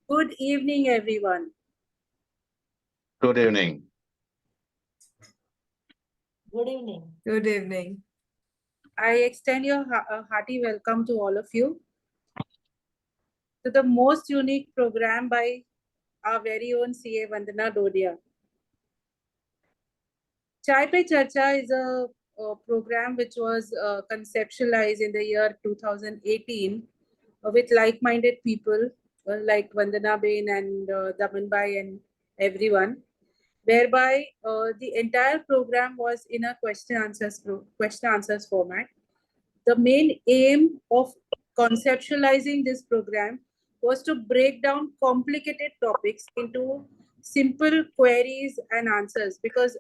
Good evening, everyone. Good evening. Good evening. Good evening. I extend a hearty welcome to all of you to the most unique program by our very own CA Vandana Dodia. Chai Pe Charcha is a program which was conceptualized in the year 2018 with like-minded people like Vandana Bain and Daman Bhai and everyone, whereby the entire program was in a question answers format. The main aim of conceptualizing this program was to break down complicated topics into simple queries and answers, because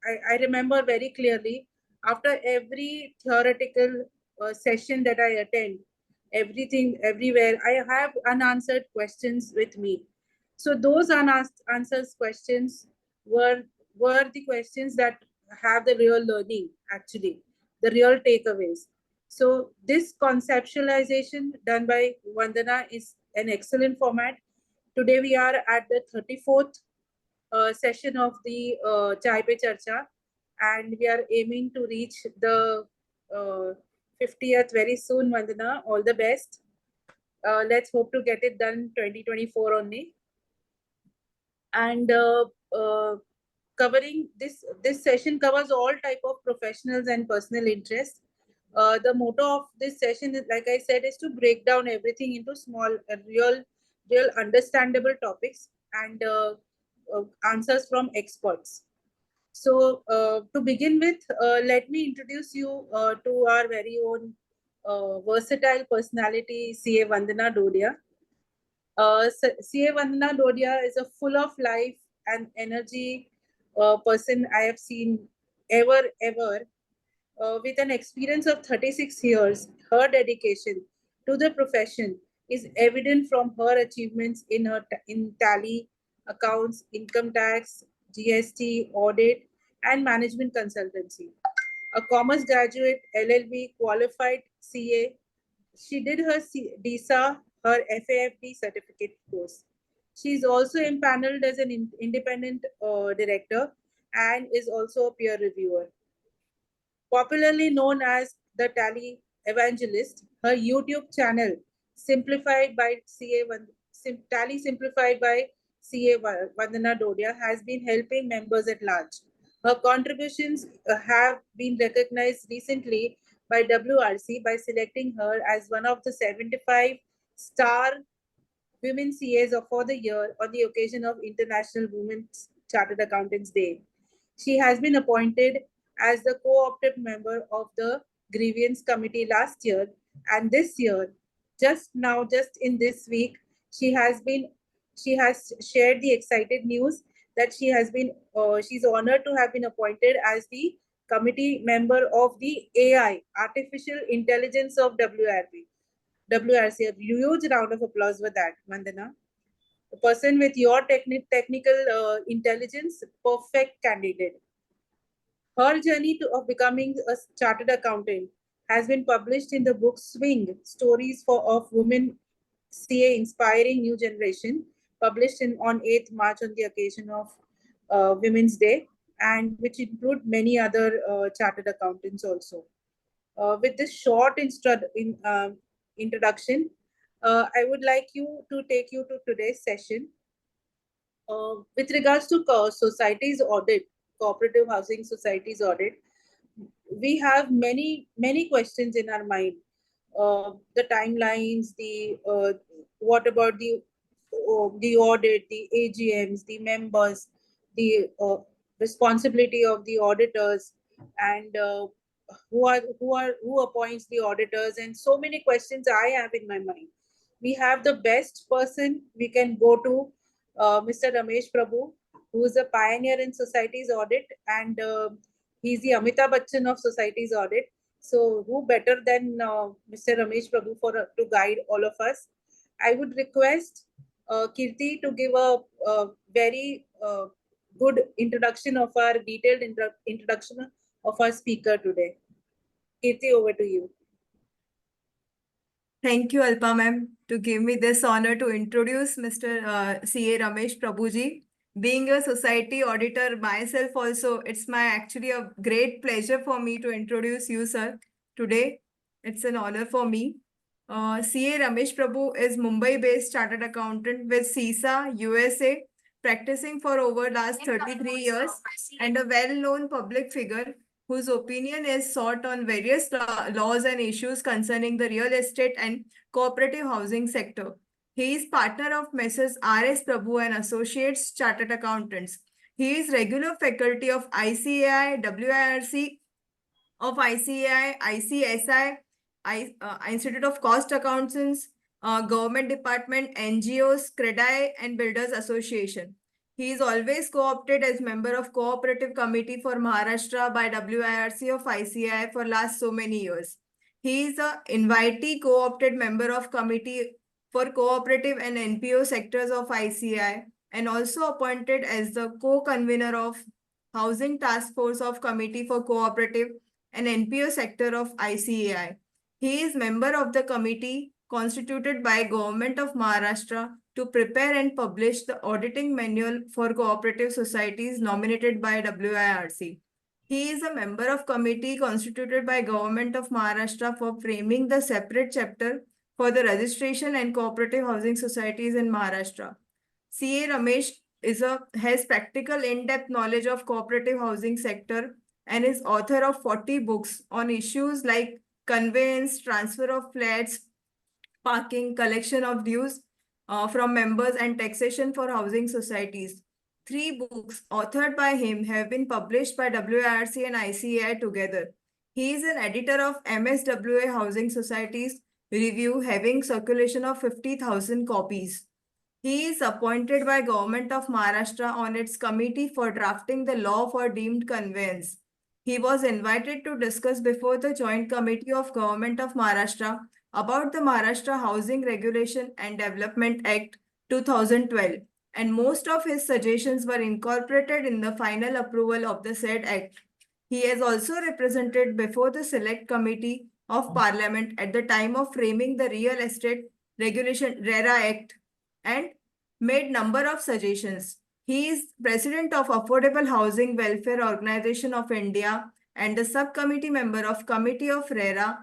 I remember very clearly after every theoretical session that I attend, everywhere, I have unanswered questions with me. So those unanswered questions were the questions that have the real learning, actually, the real takeaways. So this conceptualization done by Vandana is an excellent format. Today we are at the 34th session of the Chai Pe Charcha, and we are aiming to reach the 50th very soon, Vandana. All the best. Let's hope to get it done 2024 only. And covering this session covers all type of professionals and personal interests. The motto of this session is, like I said, is to break down everything into small, real understandable topics and answers from experts. So to begin with, let me introduce you to our very own versatile personality, CA Vandana Dodia. CA Vandana Dodia is a full of life and energy person I have seen ever. With an experience of 36 years, her dedication to the profession is evident from her achievements in tally, accounts, income tax, GST, audit, and management consultancy. A commerce graduate, LLB, qualified CA, she did her DISA, her FAFD certificate course. She is also empaneled as an independent director and is also a peer reviewer. Popularly known as the Tally Evangelist, her YouTube channel, Simplified by Tally Simplified by CA Vandana Dodia, has been helping members at large. Her contributions have been recognized recently by WRC by selecting her as one of the 75 star women CAs for the year on the occasion of International Women's Chartered Accountants Day. She has been appointed as the co-opted member of the Grievance Committee last year, and this year, just in this week, she has shared the excited news that she's honored to have been appointed as the committee member of the AI, Artificial Intelligence of WRC. A huge round of applause for that, Vandana. A person with your technical intelligence, perfect candidate. Her journey of becoming a chartered accountant has been published in the book Swing, Stories of Women CA Inspiring New Generation, published on 8th March on the occasion of Women's Day, and which include many other chartered accountants also. With this short introduction, I would like to take you to today's session. With regards to societies audit, cooperative housing societies audit, we have many questions in our mind. The timelines, what about the audit, the AGMs, the members, the responsibility of the auditors, and who appoints the auditors, and so many questions I have in my mind. We have the best person we can go to, Mr. Ramesh Prabhu, who is a pioneer in societies audit, and he's the Amitabh Bachchan of societies audit. So who better than Mr. Ramesh Prabhu to guide all of us? I would request Kirti to give a very good introduction of our detailed introduction of our speaker today. Kirti, over to you. Thank you, Alpa ma'am, to give me this honor to introduce Mr. C.A. Ramesh Prabhuji. Being a society auditor myself also, it's my actually a great pleasure for me to introduce you, sir, today. It's an honor for me. C.A. Ramesh Prabhu is Mumbai-based chartered accountant with CISA, USA, practicing for over last 33 years and a well-known public figure whose opinion is sought on various laws and issues concerning the real estate and cooperative housing sector. He is partner of Messrs. R.S. Prabhu and Associates Chartered Accountants. He is regular faculty of ICAI, WIRC, of ICAI, ICSI, Institute of Cost Accountants, Government Department, NGOs, CREDAI, and Builders Association. He is always co-opted as member of Cooperative Committee for Maharashtra by WIRC of ICAI for last so many years. He is a invitee co-opted member of Committee for Cooperative and NPO sectors of ICAI and also appointed as the co-convener of Housing Task Force of Committee for Cooperative and NPO sector of ICAI. He is member of the committee constituted by Government of Maharashtra to prepare and publish the auditing manual for cooperative societies nominated by WIRC. He is a member of committee constituted by Government of Maharashtra for framing the separate chapter for the registration and cooperative housing societies in Maharashtra. C.A. Ramesh has practical in-depth knowledge of cooperative housing sector and is author of 40 books on issues like conveyance, transfer of flats, parking, collection of dues from members, and taxation for housing societies. 3 books authored by him have been published by WIRC and ICAI together. He is an editor of MSWA Housing Societies Review, having circulation of 50,000 copies. He is appointed by Government of Maharashtra on its committee for drafting the law for deemed conveyance. He was invited to discuss before the Joint Committee of Government of Maharashtra about the Maharashtra Housing Regulation and Development Act 2012, and most of his suggestions were incorporated in the final approval of the said act. He has also represented before the Select Committee of Parliament at the time of framing the Real Estate Regulation RERA Act and made number of suggestions. He is president of Affordable Housing Welfare Organization of India and the subcommittee member of Committee of RERA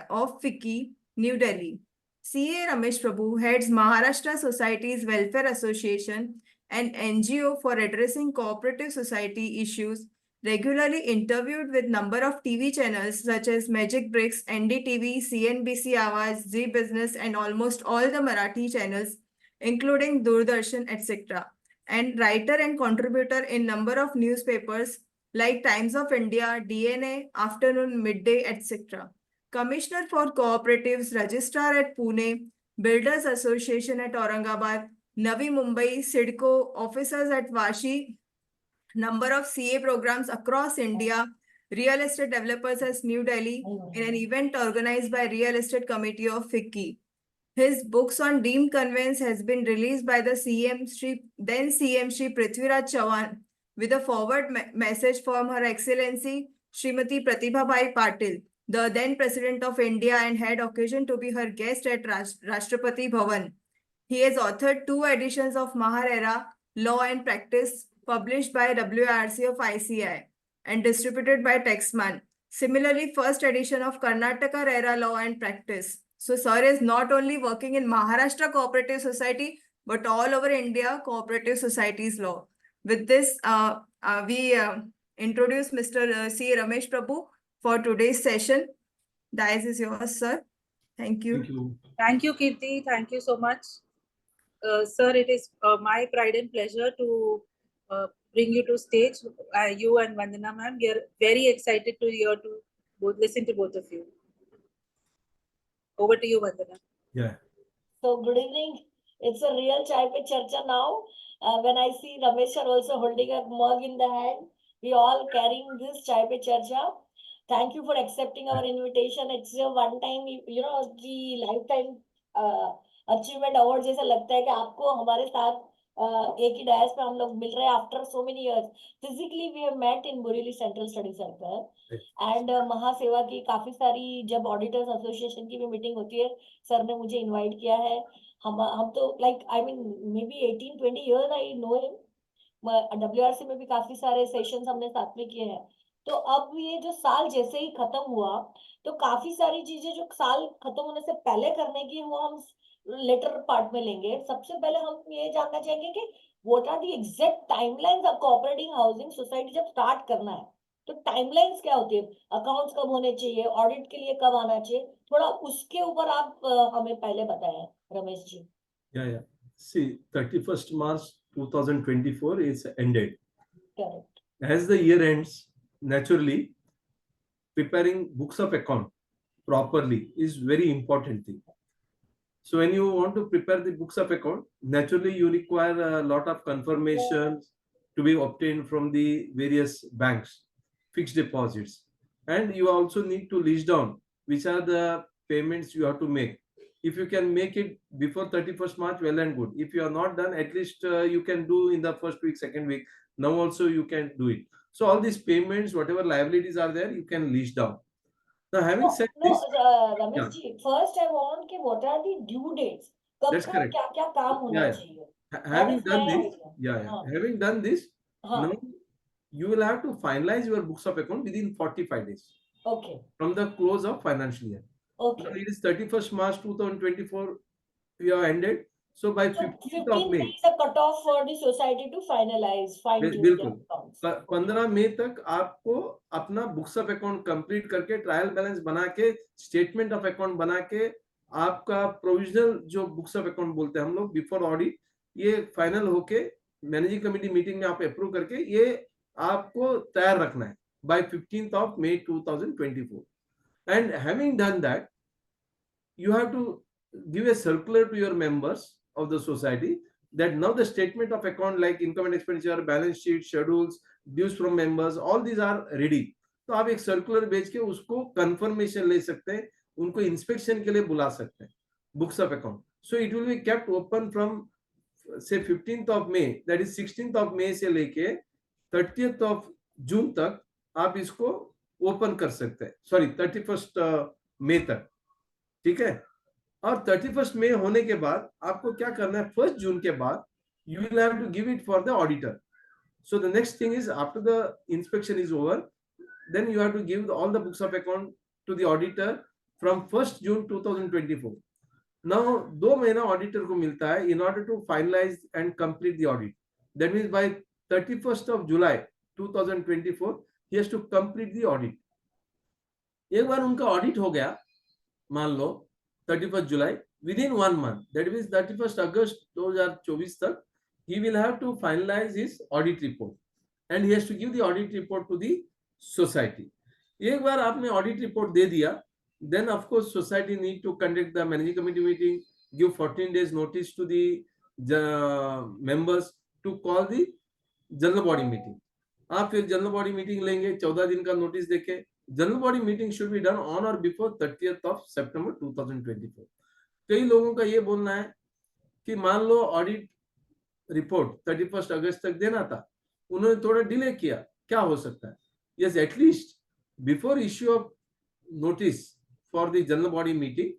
of FICCI, New Delhi. C.A. Ramesh Prabhu heads Maharashtra Societies Welfare Association, an NGO for addressing cooperative society issues, regularly interviewed with number of TV channels such as Magic Bricks, NDTV, CNBC Awaaz, Zee Business, and almost all the Marathi channels, including Doordarshan, etc., and writer and contributor in number of newspapers like Times of India, DNA, Afternoon, Midday, etc. Commissioner for Cooperatives, Registrar at Pune, Builders Association at Aurangabad, Navi Mumbai, SIDCO, officers at Vashi, number of CA programs across India, real estate developers as New Delhi, in an event organized by Real Estate Committee of FICCI. His books on deemed conveyance has been released by the then CM Shri Prithviraj Chauhan with a forward message from Her Excellency Srimati Pratibha Bai Patil, the then President of India, and had occasion to be her guest at Rashtrapati Bhavan. He has authored 2 editions of Maharera Law and Practice published by WIRC of ICAI and distributed by Textman. Similarly, first edition of Karnataka RERA Law and Practice. So sir is not only working in Maharashtra Cooperative Society, but all over India Cooperative Societies Law. With this, we introduce Mr. C. Ramesh Prabhu for today's session. Dice is yours, sir. Thank you. Thank you. Thank you, Kirti. Thank you so much. Sir, it is my pride and pleasure to bring you to stage. You and Vandana ma'am, we are very excited to hear listen to both of you. Over to you, Vandana. Yeah. So good evening. It's a real Chai Pe Charcha now. When I see Ramesh sir also holding a mug in the hand, we all carrying this Chai Pe Charcha. Thank you for accepting our invitation. It's a one-time, the lifetime achievement award जैसा लगता है कि आपको हमारे साथ एक ही DISE पे हम लोग मिल रहे हैं after so many years. Physically we have met in Borivali central study circle and Mahaseva की काफी सारी जब ऑडिटर्स एसोसिएशन की भी मीटिंग होती है, सर ने मुझे इनवाइट किया है. हम तो like I mean may be 18-20 years I know him. WRC में भी काफी सारे सेशंस हमने साथ में किए हैं. तो अब ये जो साल जैसे ही खत्म हुआ, तो काफी सारी चीजें जो साल खत्म होने से पहले करने की, वो हम लेटर पार्ट में लेंगे. सबसे पहले हम ये जानना चाहेंगे कि what are the exact timelines of cooperative housing society जब स्टार्ट करना है, तो टाइमलाइंस क्या होती है, अकाउंट्स कब होने चाहिए, ऑडिट के लिए कब आना चाहिए, थोड़ा उसके ऊपर आप हमें पहले बताएं Ramesh ji. Yeah. See, 31st March 2024 is ended. Correct. As the year ends, naturally, preparing books of account properly is very important thing. So when you want to prepare the books of account, naturally you require a lot of confirmations to be obtained from the various banks, fixed deposits, and you also need to list down which are the payments you have to make. If you can make it before 31st March, well and good. If you are not done, at least you can do in the first week, second week. Now also you can do it. So all these payments, whatever liabilities are there, you can list down. Now having said this, Ramesh ji, first I want कि what are the due dates, कब That's कब correct. क्या क्या काम होना Yeah. चाहिए. having is done my this, idea. हाँ. having done this, हाँ. now you will have to finalize your books of account within 45 days Okay. from the close of financial year. Now Okay. it is 31st March 2024, we have ended. So by So 15th of 15th May, is a cutoff for the society to finalize, fine tune their बिल्कुल accounts. 15 मई तक आपको अपना books of account complete करके trial balance बना के statement of account बना के आपका प्रोविजनल जो बुक्स ऑफ अकाउंट बोलते हैं हम लोग बिफोर ऑडिट, ये फाइनल होके मैनेजिंग कमेटी मीटिंग में आप अप्रूव करके ये आपको तैयार रखना है bye 15th of May 2024. And having done that, you have to give a circular to your members of the society that now the statement of account like income and expenditure, balance sheet, schedules, dues from members, all these are ready. तो आप एक circular भेज के उसको confirmation ले सकते हैं, उनको इंस्पेक्शन के लिए बुला सकते हैं books of account. So it will be kept open from से 15th of May, that is 16th of May से लेके 30th of June तक आप इसको ओपन कर सकते हैं. सॉरी 31st May तक, ठीक है. और 31st May होने के बाद आपको क्या करना है, 1st June के बाद you will have to give it for the auditor. So the next thing is after the inspection is over, then you have to give all the books of account to the auditor from 1st June 2024. Now 2 महीना auditor को मिलता है in order to finalize and complete the audit. That means by 31st of July 2024 he has to complete the audit. एक बार उनका audit हो गया, मान लो 31st July, within 1 month, that means 31st August 2024 तक, he will have to finalize his audit report and he has to give the audit report to the society. एक बार आपने audit report दे दिया, then of course society need to conduct the managing committee meeting, give 14 days notice to the members to call the general body meeting. आप फिर general body meeting लेंगे, 14 दिन का notice देके. General body meeting should be done on और before 30th of September 2024. कई लोगों का ये बोलना है कि मान लो ऑडिट रिपोर्ट 31st अगस्त तक देना था, उन्होंने थोड़ा डिले किया, क्या हो सकता है? Yes, at least before issue of notice for the general body meeting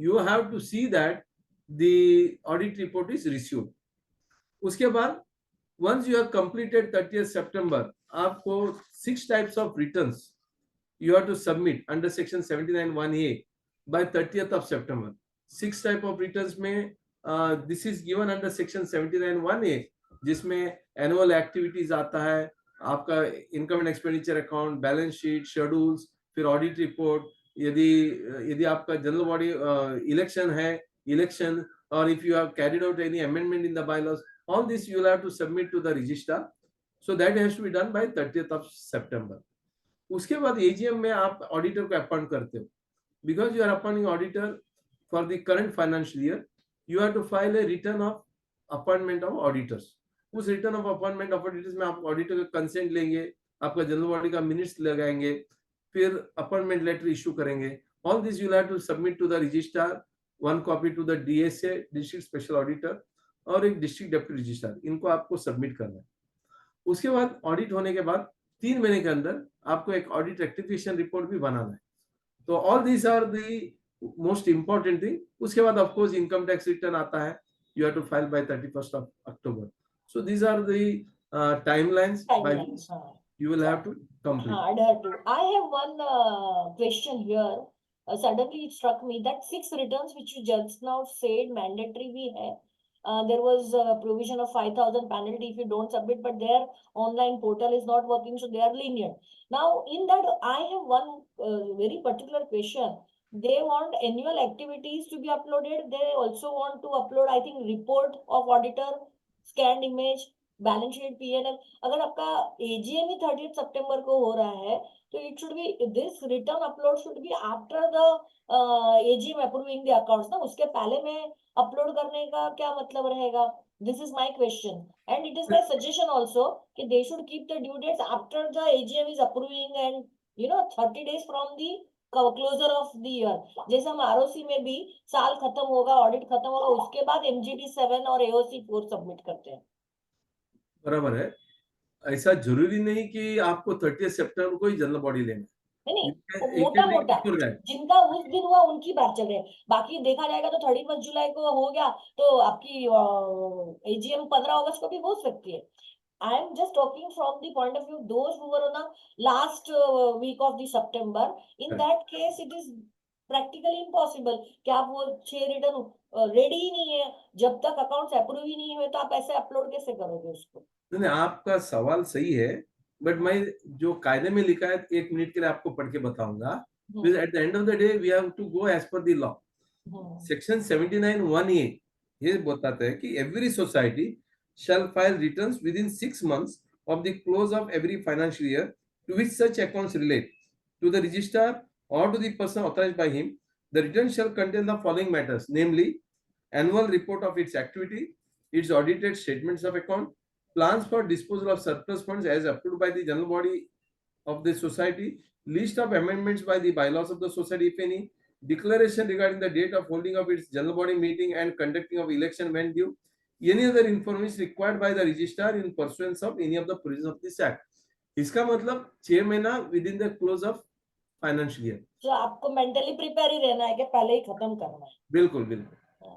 you have to see that the audit report is received. उसके बाद once you have completed 30th September, आपको 6 types of returns you have to submit under section 79(1)(a) by 30th of September. 6 type of returns में this is given under section 79(1)(a) जिसमें annual activities आता है, आपका income and expenditure account, balance sheet, schedules, फिर audit report, यदि आपका general body election है, election, or if you have carried out any amendment in the bylaws, all this you will have to submit to the registrar. So that has to be done by 30th of September. उसके बाद AGM में आप auditor को appoint करते हो. Because you are appointing auditor for the current financial year, you have to file a return of appointment of auditors. उस return of appointment of auditors में आप ऑडिटर का कंसेंट लेंगे, आपका जनरल बॉडी का मिनट्स लगाएंगे, फिर अपॉइंटमेंट लेटर इशू करेंगे. All this you will have to submit to the registrar, one copy to the DSA, district special auditor. और एक डिस्ट्रिक्ट डेप्यूटी रजिस्ट्रार, इनको आपको सबमिट करना है। उसके बाद ऑडिट होने के बाद 3 महीने के अंदर आपको एक ऑडिट रेक्टिफिकेशन रिपोर्ट भी बनाना है। तो all these are the most important thing. उसके बाद of course income tax return आता है, you have to file by 31st of October. So these are the timelines by which Timelines, हाँ. you will have to complete. Adhere to. I have one question here. Suddenly it struck me that 6 returns which you just now said mandatory bhi hai. There was a provision of 5,000 penalty if you don't submit, but their online portal is not working, so they are lenient. Now, in that, I have one very particular question. They want annual activities to be uploaded. They also want to upload, I think, report of auditor, scanned image, balance sheet PNL. अगर आपका AGM ही 30 सितंबर को हो रहा है तो it should be this return upload should be after the AGM approving the accounts ना, उसके पहले में अपलोड करने का क्या मतलब रहेगा? This is my question and it is my suggestion also कि they should keep the due dates after the AGM is approving and 30 days from the closure of the year. जैसे हम आरओसी में भी साल खत्म होगा, ऑडिट खत्म होगा, उसके बाद एमजीटी 7 और एओसी 4 सबमिट करते हैं। बराबर है, ऐसा जरूरी नहीं कि आपको 30 सितंबर को ही जनरल बॉडी लेना है। नहीं, मोटा मोटा जिनका उस दिन हुआ उनकी बात चल रही है, बाकी देखा जाएगा तो 31 जुलाई को हो गया तो आपकी एजीएम 15 अगस्त को भी हो सकती है। I am just talking from the point of view those who were on the last week of the सितंबर, in that case it is practically impossible कि आप वो 6 रिटर्न रेडी ही नहीं है, जब तक अकाउंट्स अप्रूव ही नहीं हुए तो आप ऐसे अपलोड कैसे करोगे उसको? नहीं, आपका सवाल सही है, बट मैं जो कायदे में लिखा है 1 मिनट के लिए आपको पढ़ के बताऊंगा। At the end of the day we have to go as per the law. Section 79(1)(a ये बताता है कि every society shall file returns within 6 months of the close of every financial year to which such accounts relate to the registrar or to the person authorized by him. The return shall contain the following matters, namely annual report of its activity, its audited statements of account, plans for disposal of surplus funds as approved by the general body of the society, list of amendments by the bylaws of the society if any, declaration regarding the date of holding of its general body meeting and conducting of election when due, any other information required by the registrar in pursuance of any of the provisions of this act. इसका मतलब 6 महीना within the close of financial year। तो आपको mentally prepare ही रहना है कि पहले ही खत्म करना है। बिल्कुल बिल्कुल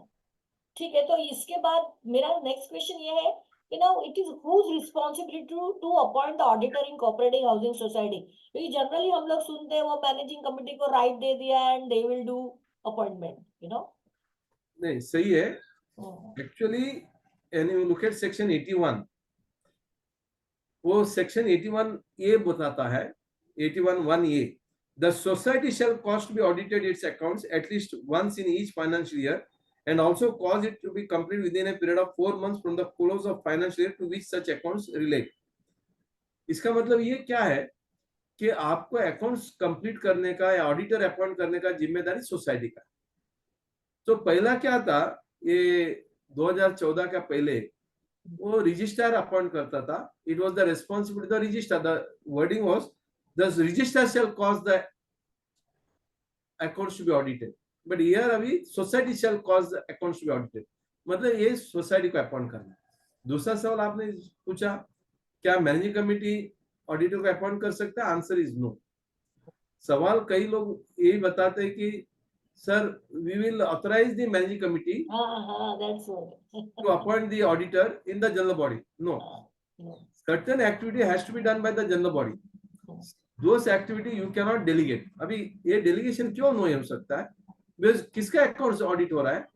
ठीक है। तो इसके बाद मेरा नेक्स्ट क्वेश्चन ये है कि now it is whose responsibility to appoint the auditor in cooperative housing society? क्योंकि जनरली हम लोग सुनते हैं वो मैनेजिंग कमेटी को राइट दे दिया and they will do appointment, नहीं सही है। Actually and you look at section 81, वो section 81A बताता है, 81(1)(a), the society shall cause to be audited its accounts at least once in each financial year and also cause it to be complete within a period of 4 months from the close of financial year to which such accounts relate। इसका मतलब ये क्या है कि आपको accounts complete करने का या ऑडिटर अपॉइंट करने का जिम्मेदारी सोसाइटी का। तो पहला क्या था, ये 2014 का पहले वो रजिस्ट्रार अपॉइंट करता था। It was the responsibility the registrar, the wording was the registrar shall cause the accounts to be audited, but here अभी society shall cause the accounts to be audited, मतलब ये सोसाइटी को appoint करना है। दूसरा सवाल आपने पूछा क्या मैनेजिंग कमेटी ऑडिटर को अपॉइंट कर सकता है? Answer is no. सवाल कई लोग यही बताते हैं कि Sir, we will authorize the managing committee that's what. to appoint the auditor in the general body. No. Certain activity has to be done by the general body. Those activity you cannot delegate. अभी ये delegation क्यों नहीं हो सकता है? Because किसका accounts audit हो रहा है?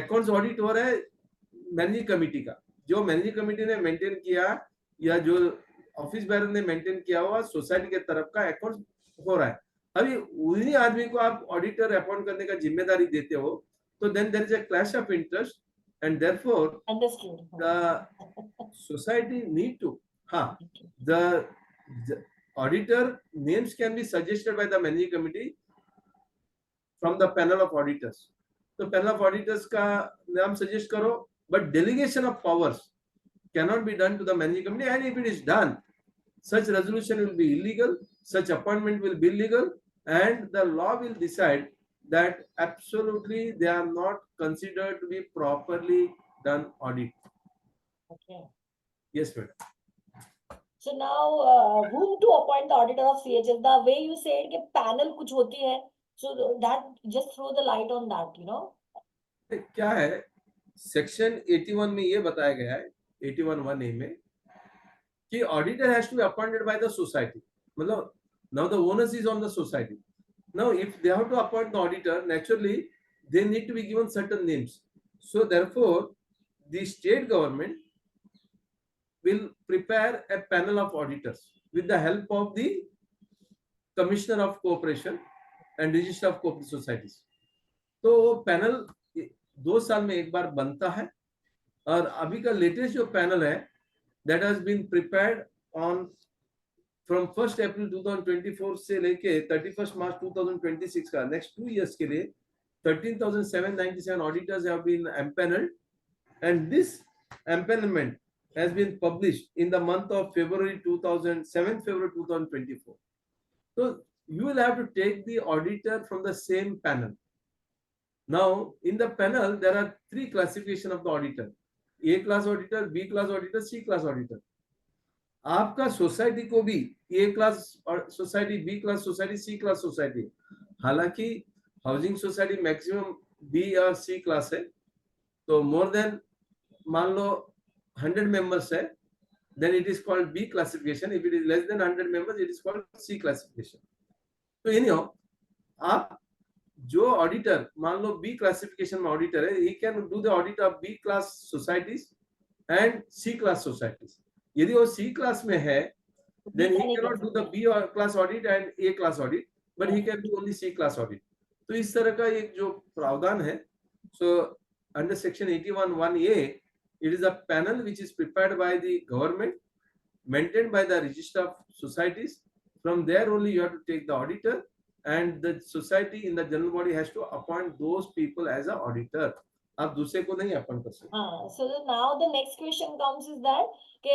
Accounts audit हो रहा है managing committee का। जो managing committee ने maintain किया या जो office bearer ने maintain किया हुआ society के तरफ का accounts हो रहा है। अभी उन्हीं आदमी को आप ऑडिटर अपॉइंट करने का जिम्मेदारी देते हो तो then there is a clash of interest and therefore the society need to the auditor names can be suggested by the managing committee from the panel of auditors. तो पैनल ऑफ ऑडिटर्स का नाम suggest करो, but delegation of powers cannot be done to the managing committee and if it is done such resolution will be illegal, such appointment will be illegal, and the law will decide that absolutely they are not considered to be properly done audit. Okay. Yes, madam. So now, whom to appoint the auditor of CHS? The way you said कि panel कुछ होती है, so that just throw the light on that, you know. क्या है section 81 में ये बताया गया है 81(1)(a) में कि auditor has to be appointed by the society. मतलब now the onus is on the society. Now if they have to appoint the auditor, naturally they need to be given certain names. So therefore the state government will prepare a panel of auditors with the help of the commissioner of cooperation and register of cooperative societies. तो वो panel 2 साल में एक बार बनता है और अभी का लेटेस्ट जो पैनल है that has been prepared on from 1st April 2024 से लेके 31st March 2026 का next 2 years के लिए 13,797 auditors have been empaneled, and this empanelment has been published in the month of February 2024. So you will have to take the auditor from the same panel. Now in the panel there are 3 classification of the auditor: A class auditor, B class auditor, C class auditor. आपका society को भी A class society, B class society, C class society. हालांकि housing society maximum B और C class है, तो more than मान लो 100 members है, then it is called B classification. If it is less than 100 members, it is called C classification. तो anyhow, आप जो ऑडिटर मान लो बी क्लासिफिकेशन में ऑडिटर है, he can do the audit of B class societies and C class societies. यदि वो C class में है, then he cannot do the B class audit and A class audit, but he can do only C class audit. तो इस तरह का एक जो प्रावधान है, so under section 81(1)(a), it is a panel which is prepared by the government, maintained by the register of societies. From there only you have to take the auditor, and the society in the general body has to appoint those people as a auditor. आप दूसरे को नहीं appoint कर सकते. So now the next question comes is that कि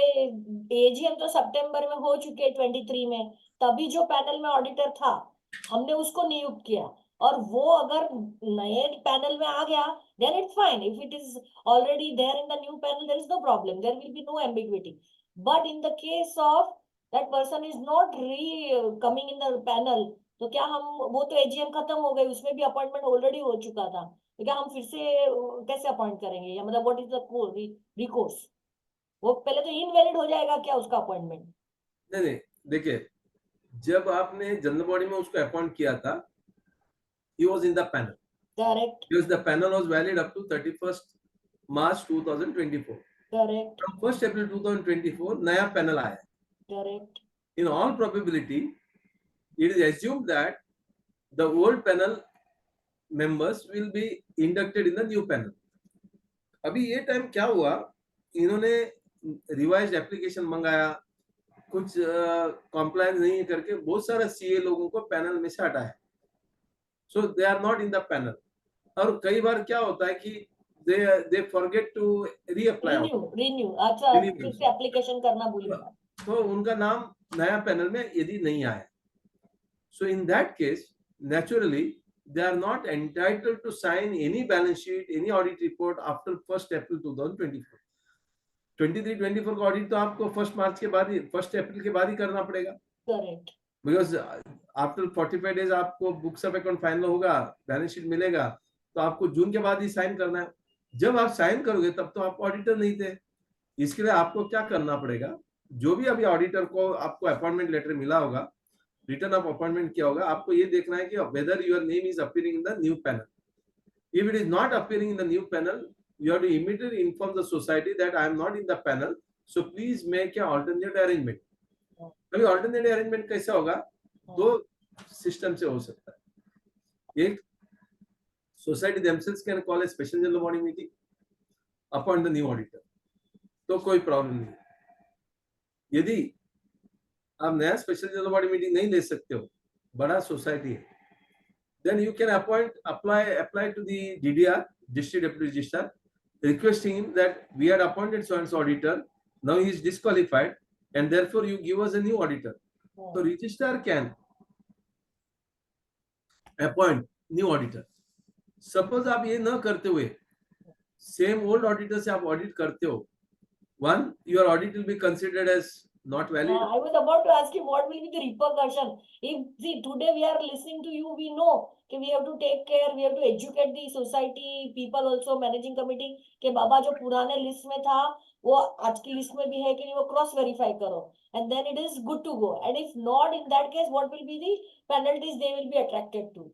AGM तो सितंबर में हो चुके 23 में, तभी जो पैनल में ऑडिटर था हमने उसको नियुक्त किया, और वो अगर नए पैनल में आ गया then it's fine. If it is already there in the new panel, there is no problem, there will be no ambiguity. But in the case of that person is not coming in the panel, तो क्या हम, वो तो AGM खत्म हो गई, उसमें भी अपॉइंटमेंट ऑलरेडी हो चुका था, तो क्या हम फिर से कैसे अपॉइंट करेंगे, या मतलब व्हाट इज द रिकोर्स? वो पहले तो इनवैलिड हो जाएगा क्या उसका अपॉइंटमेंट? नहीं, देखिए, जब आपने जनरल बॉडी में उसको अपॉइंट किया था, he was in the panel. Correct. Because the panel was valid up to 31st March 2024. Correct. From 1st April 2024 नया पैनल आया. Correct. In all probability, it is assumed that the old panel members will be inducted in the new panel. अभी ये time क्या हुआ, इन्होंने revised application मंगाया, कुछ compliance नहीं करके बहुत सारे सीए लोगों को पैनल में से हटाया, so they are not in the panel. और कई बार क्या होता है कि they forget to reapply, renew. अच्छा, फिर से एप्लीकेशन करना भूल गया, तो उनका नाम नया पैनल में यदि नहीं आया, so in that case naturally they are not entitled to sign any balance sheet, any audit report after 1st April 2024. 23-24 का ऑडिट तो आपको 1st मार्च के बाद ही, 1st अप्रैल के बाद ही करना पड़ेगा. करेक्ट. बिकॉज आफ्टर 45 डेज आपको बुक्स ऑफ अकाउंट फाइनल होगा, बैलेंस शीट मिलेगा, तो आपको जून के बाद ही साइन करना है. जब आप साइन करोगे तब तो आप ऑडिटर नहीं थे. इसके लिए आपको क्या करना पड़ेगा, जो भी अभी ऑडिटर को आपको अपॉइंटमेंट लेटर मिला होगा, रिटर्न ऑफ अपॉइंटमेंट किया होगा, आपको ये देखना है कि whether your name is appearing in the new panel. If it is not appearing in the new panel, you have to immediately inform the society that I am not in the panel, so please make an alternate arrangement. अभी alternate arrangement कैसा होगा, दो system से हो सकता है. एक, society themselves can call a special general body meeting, appoint the new auditor, तो कोई प्रॉब्लम नहीं. यदि आप नया स्पेशल जनरल बॉडी मीटिंग नहीं ले सकते हो, बड़ा सोसाइटी है, then you can apply to the DDR, district deputy registrar, requesting him that we had appointed so and so auditor, now he is disqualified, and therefore you give us a new auditor. So registrar can appoint new auditor. Suppose आप ये न करते हुए same old auditor से आप audit करते हो, one, your audit will be considered as not valid. I was about to ask you what will be the repercussion. If see today we are listening to you, we know कि we have to take care, we have to educate the society people also, managing committee कि बाबा जो पुराने list में था वो आज की list में भी है कि नहीं, वो क्रॉस वेरीफाई करो, and then it is good to go. And if not, in that case, what will be the penalties they will be attracted to?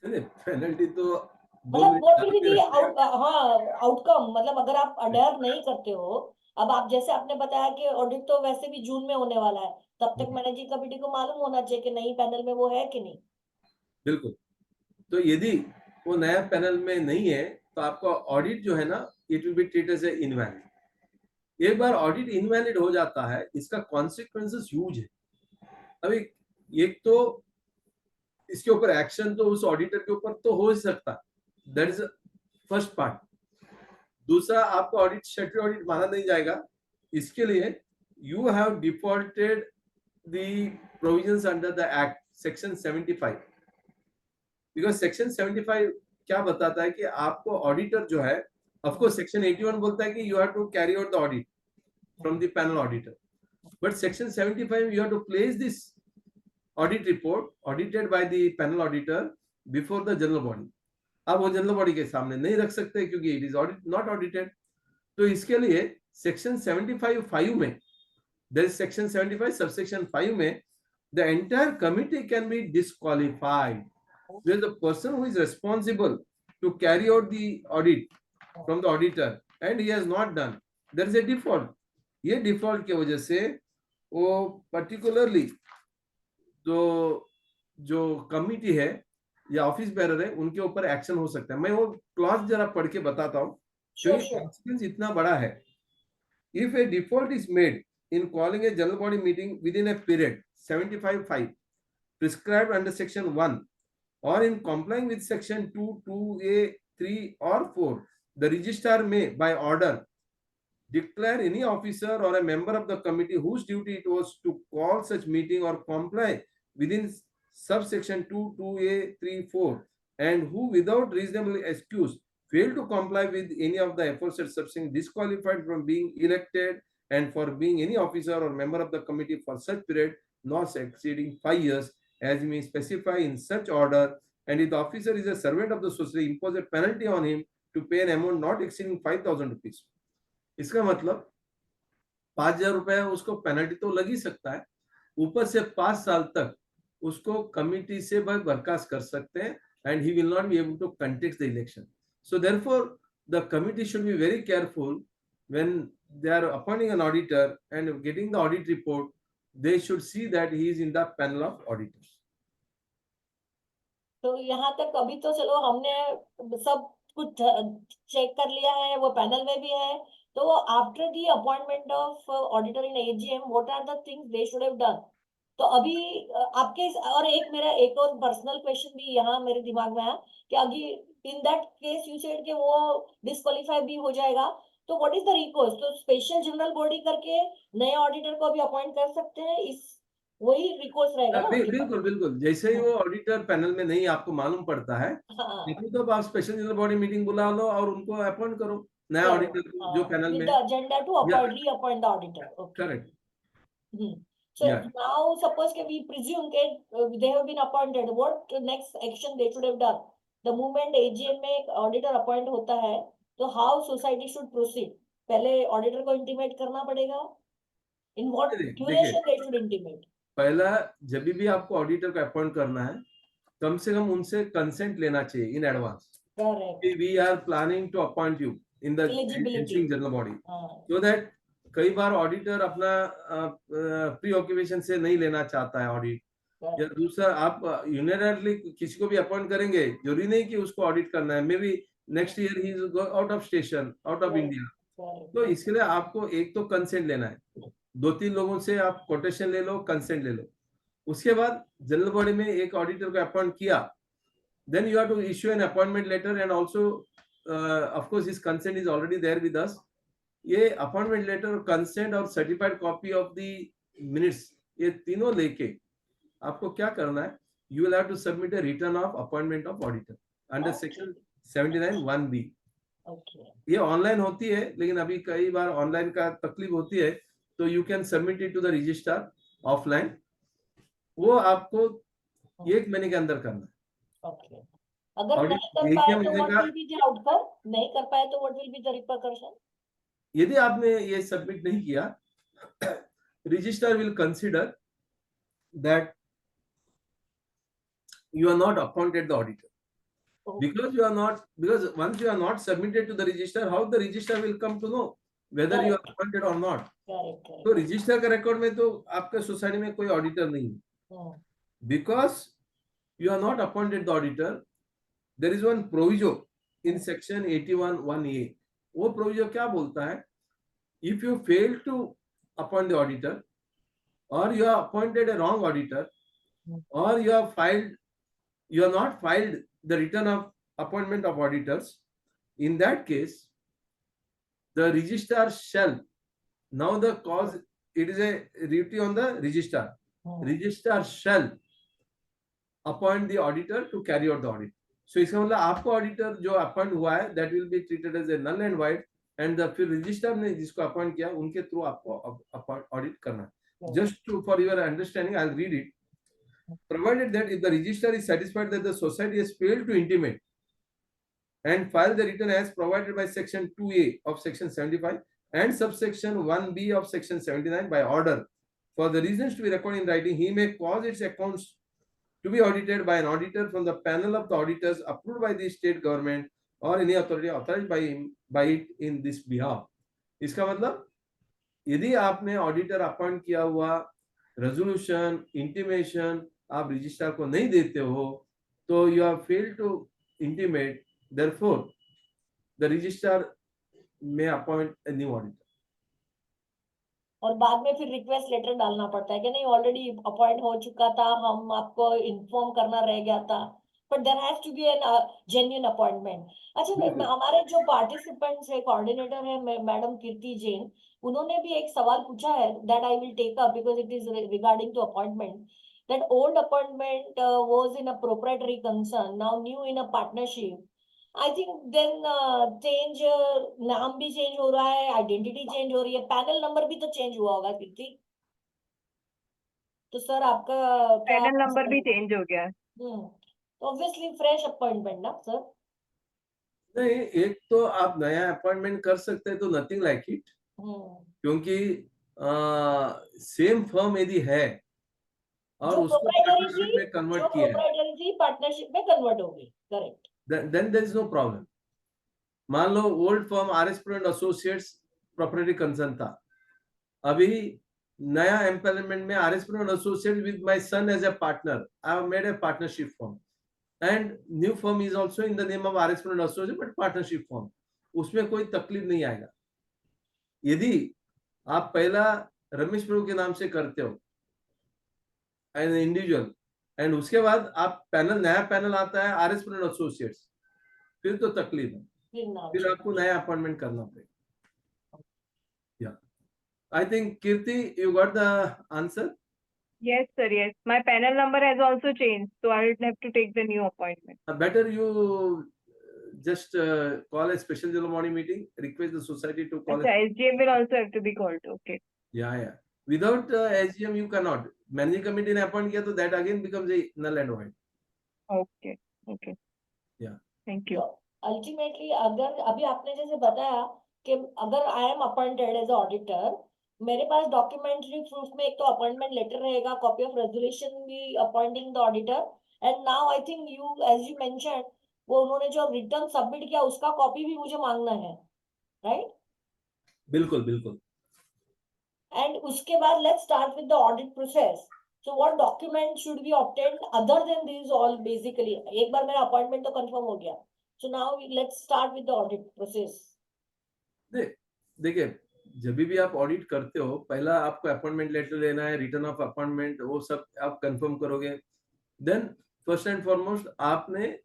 Penalty तो मतलब what will be the outcome? मतलब अगर आप adhere नहीं करते हो, अब आप जैसे आपने बताया कि ऑडिट तो वैसे भी जून में होने वाला है, तब तक मैनेजिंग कमेटी को मालूम होना चाहिए कि नई पैनल में वो है कि नहीं. बिल्कुल. तो यदि वो नया पैनल में नहीं है तो आपका ऑडिट जो है ना, it will be treated as invalid. एक बार ऑडिट इनवैलिड हो जाता है, इसका कॉन्सिक्वेंसेस ह्यूज है. अभी एक तो इसके ऊपर एक्शन तो उस ऑडिटर के ऊपर तो हो ही सकता, दैट इज फर्स्ट पार्ट. दूसरा, आपका ऑडिट स्टैट्यूटरी ऑडिट माना नहीं जाएगा. इसके लिए you have defaulted the provisions under the act section 75. Because section 75 क्या बताता है कि आपको ऑडिटर जो है, ऑफ कोर्स सेक्शन 81 बोलता है कि you have to carry out the audit from the panel auditor, but section 75 you have to place this audit report audited by the panel auditor before the general body. अब वो general body के सामने नहीं रख सकते क्योंकि it is audit not audited. तो इसके लिए सेक्शन 75(5) में, देयर इज सेक्शन 75 सबसेक्शन 5 में, the entire committee can be disqualified where the person who is responsible to carry out the audit from the auditor and he has not done, there is a default. ये default के वजह से वो particularly जो committee है या office bearer है उनके ऊपर एक्शन हो सकता है. मैं वो क्लॉज जरा पढ़ के बताता हूँ क्योंकि कॉन्सिक्वेंस इतना बड़ा है. If a default is made in calling a general body meeting within a period 75(5) prescribed under section 1 or in complying with section 2, 2A, 3 or 4, the registrar may by order declare any officer or a member of the committee whose duty it was to call such meeting or comply within subsection 2, 2A, 3, 4 and who without reasonable excuse fail to comply with any of the aforesaid subsection disqualified from being elected and for being any officer or member of the committee for such period not exceeding 5 years as may specify in such order, and if the officer is a servant of the society, impose a penalty on him to pay an amount not exceeding 5,000 rupees. इसका मतलब 5,000 रुपए उसको penalty तो लग ही सकता है, ऊपर से 5 साल तक उसको कमिटी से बर्खास्त कर सकते हैं, and he will not be able to contest the election. So therefore, the committee should be very careful when they are appointing an auditor and getting the audit report. They should see that he is in the panel of auditors. तो यहाँ तक अभी तो चलो हमने सब कुछ check कर लिया है, वो पैनल में भी है. तो after the appointment of auditor in AGM, what are the things they should have done? तो अभी आपके और मेरा एक और पर्सनल क्वेश्चन भी यहाँ मेरे दिमाग में है कि अभी इन दैट केस यू सेड कि वो डिस्क्वालीफाई भी हो जाएगा, तो व्हाट इज द रिकोर्स? तो स्पेशल जनरल बॉडी करके नए ऑडिटर को भी अपॉइंट कर सकते हैं, इस वही रिकोर्स रहेगा ना? बिल्कुल बिल्कुल. जैसे ही वो ऑडिटर पैनल में नहीं आपको मालूम पड़ता है, तो आप स्पेशल जनरल बॉडी मीटिंग बुला लो और उनको अपॉइंट करो नया ऑडिटर जो पैनल में, agenda to appoint reappoint the auditor. Correct. So now suppose that we presume that they have been appointed, what next action they should have done? The moment AGM में एक auditor appoint होता है, तो how society should proceed? पहले auditor को intimate करना पड़ेगा. In what duration they should intimate? पहला, जब भी आपको ऑडिटर को अपॉइंट करना है, कम से कम उनसे कंसेंट लेना चाहिए in advance. Correct. We are planning to appoint you in the ensuing general body, so that कई बार ऑडिटर अपना प्री ऑक्यूपेशन से नहीं लेना चाहता है ऑडिट, या दूसरा आप यूनिलैटरली किसी को भी अपॉइंट करेंगे, जरूरी नहीं कि उसको ऑडिट करना है, may be next year he is out of station, out of India. तो इसके लिए आपको एक तो कंसेंट लेना है, 2-3 लोगों से आप कोटेशन ले लो, कंसेंट ले लो. उसके बाद जनरल बॉडी में एक ऑडिटर को अपॉइंट किया, then you have to issue an appointment letter and also of course his consent is already there with us. ये अपॉइंटमेंट लेटर, कंसेंट और certified copy of the minutes, ये तीनों लेके आपको क्या करना है, you will have to submit a return of appointment of auditor under section 79(1)(b). Okay. ये ऑनलाइन होती है, लेकिन अभी कई बार ऑनलाइन का तकलीफ होती है, तो you can submit it to the registrar offline. वो आपको 1 महीने के अंदर करना है। Okay. अगर Audit नहीं कर एक पाए ही तो महीने what का- will be the outcome? नहीं कर पाए तो what will be the repercussion? यदि आपने ये सबमिट नहीं किया, registrar will consider that you are not appointed the auditor. Oh, Because once you are not submitted to the register, how the register will come to know whether you are appointed or not? correct, correct. तो register का record में तो आपका society में कोई auditor नहीं है, Hmm. because you are not appointed the auditor. There is one proviso in section 81(1)(a). वो proviso क्या बोलता है? If you fail to appoint the auditor, or you are appointed a wrong auditor, or you are not filed the return of appointment of auditors, in that case, the registrar shall, now the cause, it is a duty on the registrar. Hmm. Registrar shall appoint the auditor to carry out the audit. So इसका मतलब आपको auditor जो appoint हुआ है, that will be treated as a null and void, and फिर register ने जिसको appoint किया उनके थ्रू आपको ऑडिट करना है. Hmm. Just for your understanding, I'll read it. Provided that if the registrar is satisfied that the society has failed to intimate and file the return as provided by section 2A of section 75 and subsection 1B of section 79 by order, for the reasons to be recorded in writing, he may cause its accounts to be audited by an auditor from the panel of the auditors approved by the state government or any authority authorized by it in this behalf. इसका मतलब यदि आपने auditor appoint किया हुआ resolution intimation आप registrar को नहीं देते हो, तो you have failed to intimate, therefore the registrar may appoint a new auditor. और बाद में फिर रिक्वेस्ट लेटर डालना पड़ता है कि नहीं ऑलरेडी अपॉइंट हो चुका था, हम आपको इन्फॉर्म करना रह गया था, but there has to be an genuine appointment. अच्छा, बिल्कुल. हमारे जो पार्टिसिपेंट्स है, कोऑर्डिनेटर है मैडम कीर्ति जैन, उन्होंने भी एक सवाल पूछा है that I will take up because it is regarding to appointment. That old appointment was in a proprietary concern, now new in a partnership. I think then change, नाम भी चेंज हो रहा है, आइडेंटिटी चेंज हो रही है, panel number भी तो चेंज हुआ होगा कीर्ति. तो सर आपका क्या पैनल नंबर भी चेंज हो गया है. तो ऑब्वियसली फ्रेश अपॉइंटमेंट ना सर. नहीं, एक तो आप नया अपॉइंटमेंट कर सकते हैं, तो नथिंग लाइक इट, क्योंकि सेम फर्म यदि है और जो उसको पार्टनरशिप में कन्वर्ट किया है, प्रोप्राइटरी थी पार्टनरशिप में कन्वर्ट होगी. Correct. then there is no problem. मान लो old firm R S Pro and associates proprietary concern था, अभी नया एम्पलमेंट में R S Pro and associates with my son as a partner, I have made a partnership firm and new firm is also in the name of R S Pro and associates but partnership firm. उसमें कोई तकलीफ नहीं आएगा. यदि आप पहला रमेश प्रभु के नाम से करते हो एज इंडिविजुअल एंड उसके बाद आप पैनल, नया पैनल आता है are S Pro and associates, फिर तो तकलीफ है, फिर आपको नया अपॉइंटमेंट करना पड़ेगा. या I think Kirti you got the answer. Yes, sir. Yes. My panel number has also changed, so I will have to take the new appointment. Better you just call a special general body meeting, request the society to call. Okay, SGM will also have to be called. Okay. Yeah. Without SGM you cannot. Managing committee ने appoint किया तो that again becomes a null and void. Okay. Yeah. Thank you. Ultimately अगर अभी आपने जैसे बताया कि अगर I am appointed as auditor, मेरे पास डॉक्यूमेंट्री प्रूफ में एक तो अपॉइंटमेंट लेटर रहेगा, कॉपी ऑफ रेजोल्यूशन भी appointing the auditor, and now I think you as you mention वो उन्होंने जो रिटर्न सबमिट किया उसका कॉपी भी मुझे मांगना है, राइट? बिल्कुल. एंड उसके बाद let's start with the audit process. So what document should be obtained other than this all? Basically एक बार मेरा अपॉइंटमेंट तो कंफर्म हो गया, so now let's start with the audit process. देखिए, जब भी आप ऑडिट करते हो, पहला आपको अपॉइंटमेंट लेटर लेना है, रिटर्न ऑफ अपॉइंटमेंट, वो सब आप कंफर्म करोगे. देन फर्स्ट एंड फॉरमोस्ट आपने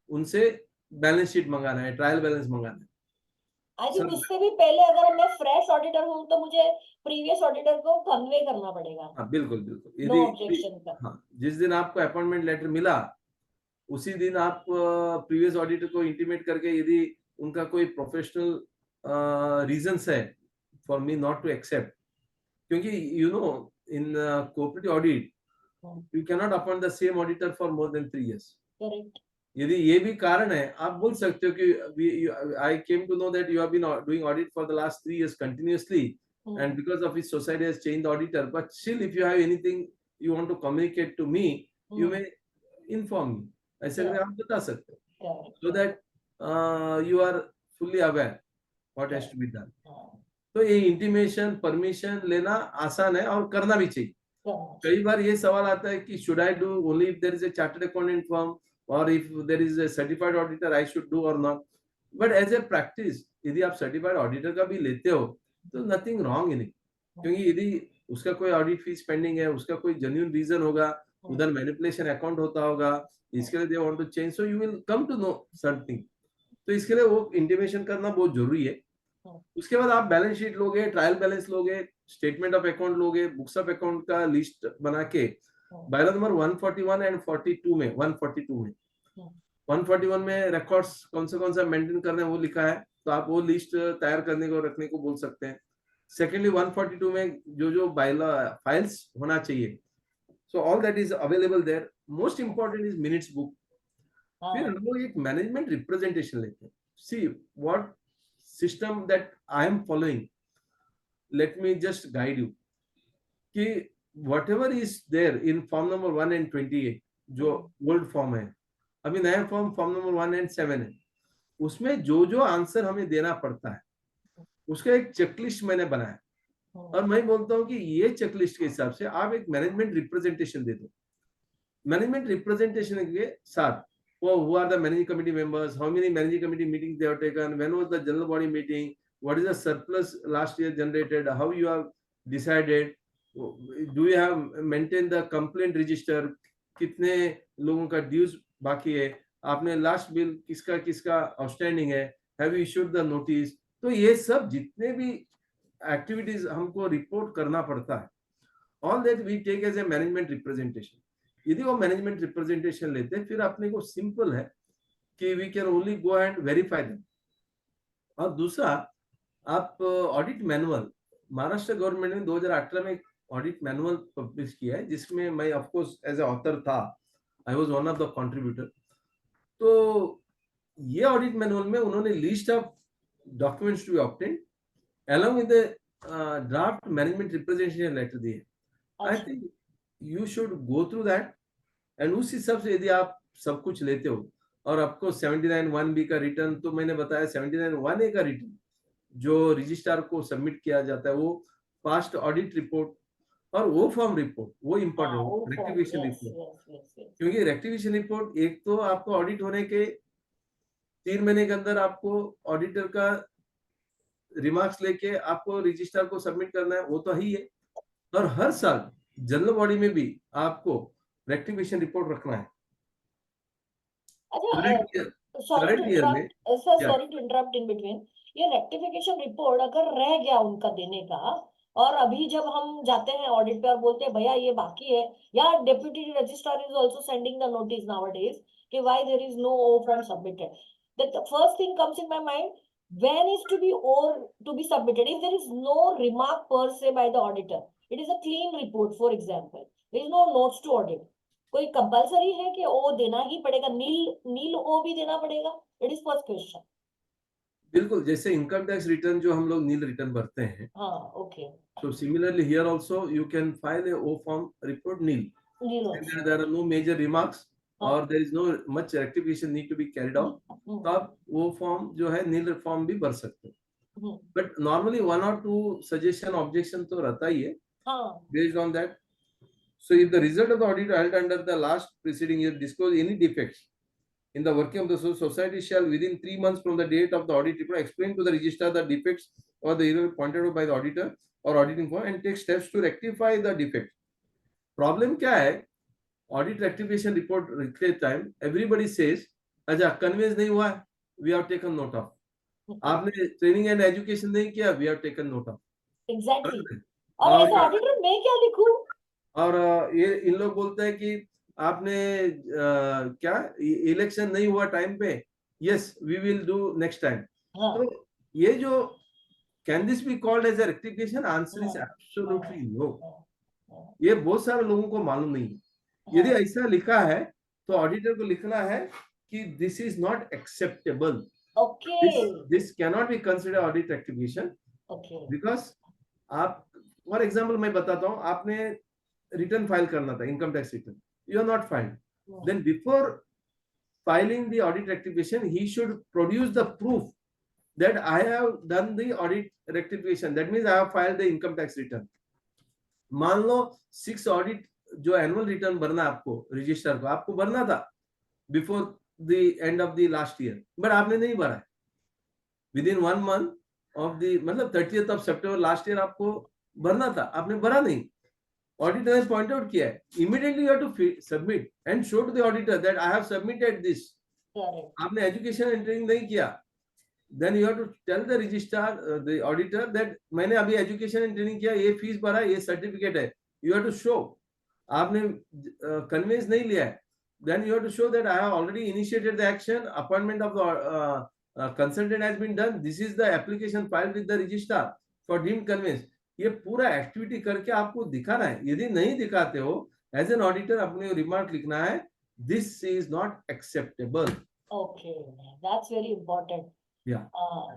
उनसे बैलेंस शीट मंगाना है, ट्रायल बैलेंस मंगाना है. आई थिंक उससे भी पहले अगर मैं फ्रेश ऑडिटर हूं तो मुझे प्रीवियस ऑडिटर को कन्वे करना पड़ेगा. हाँ, बिल्कुल. नो ऑब्जेक्शन का. हाँ, जिस दिन आपको अपॉइंटमेंट लेटर मिला उसी दिन आप प्रीवियस ऑडिटर को इंटीमेट करके यदि उनका कोई प्रोफेशनल रीजंस है for me not to accept, क्योंकि you know in cooperative audit you can not appoint the same auditor for more than 3 years. Correct. यदि ये भी कारण है, आप बोल सकते हो कि I came to know that you have been doing audit for the last 3 years continuously and because of which society has changed the auditor, but still if you have anything you want to communicate to me, you may inform me. ऐसे करके आप बता सकते हो, Correct. so that you are fully aware what has to be done. हाँ, तो ये intimation permission लेना आसान है और करना भी चाहिए. correct. कई बार ये सवाल आता है कि should I do only if there is a chartered accountant firm or if there is a certified auditor I should do or not. But as a practice, यदि आप certified auditor का भी लेते हो तो नथिंग रॉन्ग इन इट, क्योंकि यदि उसका कोई ऑडिट फीस पेंडिंग है, उसका कोई जेन्युइन रीजन होगा, उधर मैनिपुलेशन अकाउंट होता होगा, इसके लिए they want to change, so you will come to know something. तो इसके लिए वो इंटीमेशन करना बहुत जरूरी है. उसके बाद आप बैलेंस शीट लोगे, ट्रायल बैलेंस लोगे, स्टेटमेंट ऑफ अकाउंट लोगे, बुक्स ऑफ अकाउंट का लिस्ट बना के बायलॉ नंबर 141 एंड 42 में 141 में रिकॉर्ड्स कौन सा मेंटेन करना है वो लिखा है, तो आप वो लिस्ट तैयार करने को रखने को बोल सकते हैं. सेकेंडली 142 में जो बायलॉ फाइल्स होना चाहिए, so all that is available there. Most important is minutes book. फिर हम लोग एक मैनेजमेंट रिप्रेजेंटेशन लेते हैं. See what system that I am following, let me just guide you कि whatever is there in form number 1 and 28 जो old form है, अभी नया फॉर्म नंबर 1 and 7 है, उसमें जो आंसर हमें देना पड़ता है उसका एक चेकलिस्ट मैंने बनाया. और मैं बोलता हूँ कि ये चेकलिस्ट के हिसाब से आप एक मैनेजमेंट रिप्रेजेंटेशन दे दो. मैनेजमेंट रिप्रेजेंटेशन के साथ who are the managing committee members, how many managing committee meetings they have taken, when was the general body meeting, what is the surplus last year generated, how you have decided, do you have maintained the complaint register, कितने लोगों का dues बाकी है, आपने last bill किसका outstanding है, have you issued the notice. तो ये सब जितने भी एक्टिविटीज हमको रिपोर्ट करना पड़ता है, all that we take as a management representation. यदि वो मैनेजमेंट रिप्रेजेंटेशन लेते हैं, फिर अपने को सिंपल है कि we can only go and verify them. और दूसरा, आप ऑडिट मैनुअल, महाराष्ट्र गवर्नमेंट ने 2018 में ऑडिट मैनुअल पब्लिश किया है, जिसमें मैं of course as a author था, I was one of the contributor. तो ये ऑडिट मैनुअल में उन्होंने list of documents to be obtained along with the draft management representation letter दिए. I think you should go through that, and उस हिसाब से यदि आप सब कुछ लेते हो, और आपको 79(1)(b) का रिटर्न, तो मैंने बताया 79(1)(a) का रिटर्न जो रजिस्ट्रार को सबमिट किया जाता है, वो पास्ट ऑडिट रिपोर्ट और वो फॉर्म रिपोर्ट, वो इम्पोर्टेंट रेक्टिफिकेशन रिपोर्ट. क्योंकि रेक्टिफिकेशन रिपोर्ट एक तो आपको ऑडिट होने के 3 महीने के अंदर आपको ऑडिटर का रिमार्क्स लेके आपको रजिस्ट्रार को सबमिट करना है, वो तो ही है. और हर साल जनरल बॉडी में भी आपको रेक्टिफिकेशन रिपोर्ट रखना है. Sorry to interrupt in between. ये रेक्टिफिकेशन रिपोर्ट अगर रह गया उनका देने का, और अभी जब हम जाते हैं ऑडिट पे और बोलते हैं भैया ये बाकी है, या deputy registrar is also sending the notice nowadays कि why there is no O form submitted, the first thing comes in my mind, when is to be submitted. If there is no remark per se by the auditor, it is a clean report, for example, there is no notes to audit, कोई compulsory है कि ओ देना ही पड़ेगा, नील ओ भी देना पड़ेगा? It is first question. बिल्कुल, जैसे इनकम टैक्स रिटर्न जो हम लोग नील रिटर्न भरते हैं, हाँ, okay. so similarly here also you can file a O form report nil. There are no major remarks or there is no much rectification need to be carried out. तो आप वो form जो है नील form भी भर सकते हो. But normally 1 or 2 suggestion objection तो रहता ही है. Based on that, so if the result of the audit held under the last preceding year disclose any defects in the working of the society, shall within 3 months from the date of the audit report explain to the registrar the defects or the error pointed out by the auditor or auditing firm and take steps to rectify the defect. Problem क्या है, audit rectification report लिखते time everybody says अच्छा convince नहीं हुआ, we have taken note of. आपने training and education नहीं किया, we have taken note of. Exactly. और एज ऑडिटर मैं क्या लिखूं? और ये इन लोग बोलते हैं कि आपने क्या इलेक्शन नहीं हुआ टाइम पे, yes, we will do next time. हाँ, तो ये जो can this be called as a rectification? Answer is हाँ, absolutely no. हाँ, ये बहुत सारे लोगों को मालूम नहीं है। यदि हाँ, ऐसा लिखा है तो ऑडिटर को लिखना है कि this is not acceptable, okay, this cannot be consider audit rectification, okay, because आप फॉर एग्जाम्पल मैं बताता हूँ, आपने रिटर्न फाइल करना था, income tax return, you are not filed, then before filing the audit rectification, he should produce the proof that I have done the audit rectification. That means I have filed the income tax return. मान लो 6 audit जो annual return भरना आपको register को आपको भरना था before the end of the last year, but आपने नहीं भरा, with in 1 month of the मतलब 30th of September last year आपको भरना था, आपने भरा नहीं। ऑडिटर ने पॉइंट आउट किया है, immediately you have to submit and show to the auditor that I have submitted this. correct, आपने एजुकेशन एंटरिंग नहीं किया, then you have to tell the registrar, the auditor that मैंने अभी education and training किया, ये fees भरा, ये certificate है, you have to show. आपने कन्वेंस नहीं लिया है, then you have to show that I have already initiated the action, appointment of the consultant has been done, this is the application filed with the registrar for deemed conveyance. ये पूरा activity करके आपको दिखाना है। यदि नहीं दिखाते हो, एज एन ऑडिटर अपने रिमार्क लिखना है, this is not acceptable. okay, that's very important. Yeah.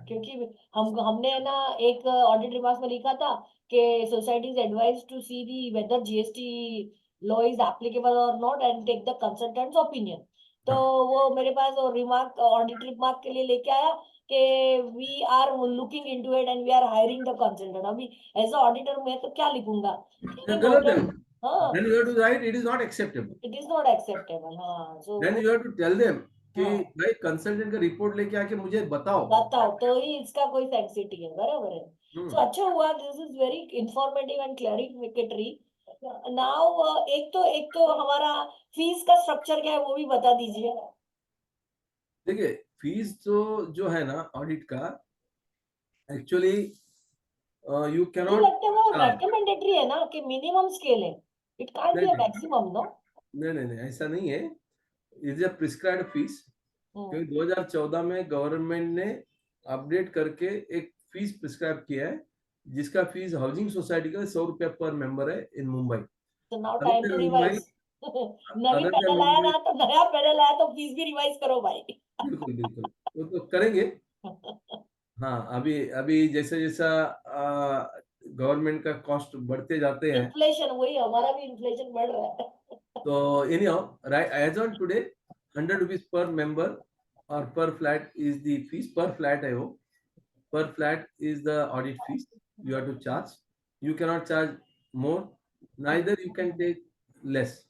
क्योंकि हमने ना एक ऑडिट रिमार्क्स में लिखा था कि society is advised to see the whether GST law is applicable or not and take the consultants opinion. तो वो मेरे पास रिमार्क ऑडिट रिमार्क के लिए लेके आया कि we are looking into it and we are hiring the consultant. अभी as a auditor मैं तो क्या लिखूंगा? गलत है। हाँ, Then you have to write it is not acceptable. It is not acceptable. हाँ, so Then you have to tell them कि हाँ, भाई कंसल्टेंट का रिपोर्ट लेके आके मुझे बताओ। बताओ तो ही इसका कोई सेंसिटी है, बराबर है। हम्म, So अच्छा हुआ, this is very informative and clarificatory. Now एक तो हमारा फीस का स्ट्रक्चर क्या है वो भी बता दीजिए। देखिए फीस तो जो है ना ऑडिट का, एक्चुअली यू मुझे कैनॉट लगता है वो रेकमेंडेटरी है ना कि मिनिमम स्केल है, इट कांट बी अ नहीं मैक्सिमम, नो? नहीं ऐसा नहीं है, इज अ प्रिस्क्राइब्ड फीस। क्योंकि 2014 में गवर्नमेंट ने अपडेट करके एक फीस प्रिस्क्राइब किया है, जिसका फीस हाउसिंग सोसाइटी का 100 रुपया पर मेंबर है in Mumbai. So now other time than to Mumbai, revise. Navi other than panel आया मुंबई, ना, तो नया पैनल आया तो फीस भी रिवाइज करो भाई। बिल्कुल बिल्कुल वो तो करेंगे। हाँ, अभी अभी जैसे जैसा गवर्नमेंट का कॉस्ट बढ़ते जाते हैं, इन्फ्लेशन, वही हमारा भी इन्फ्लेशन बढ़ रहा है। तो anyhow, right, as on today 100 rupees per member or per flat is the fees, per flat I hope, per flat is the audit fees you have to charge. You cannot charge more, neither you can take less.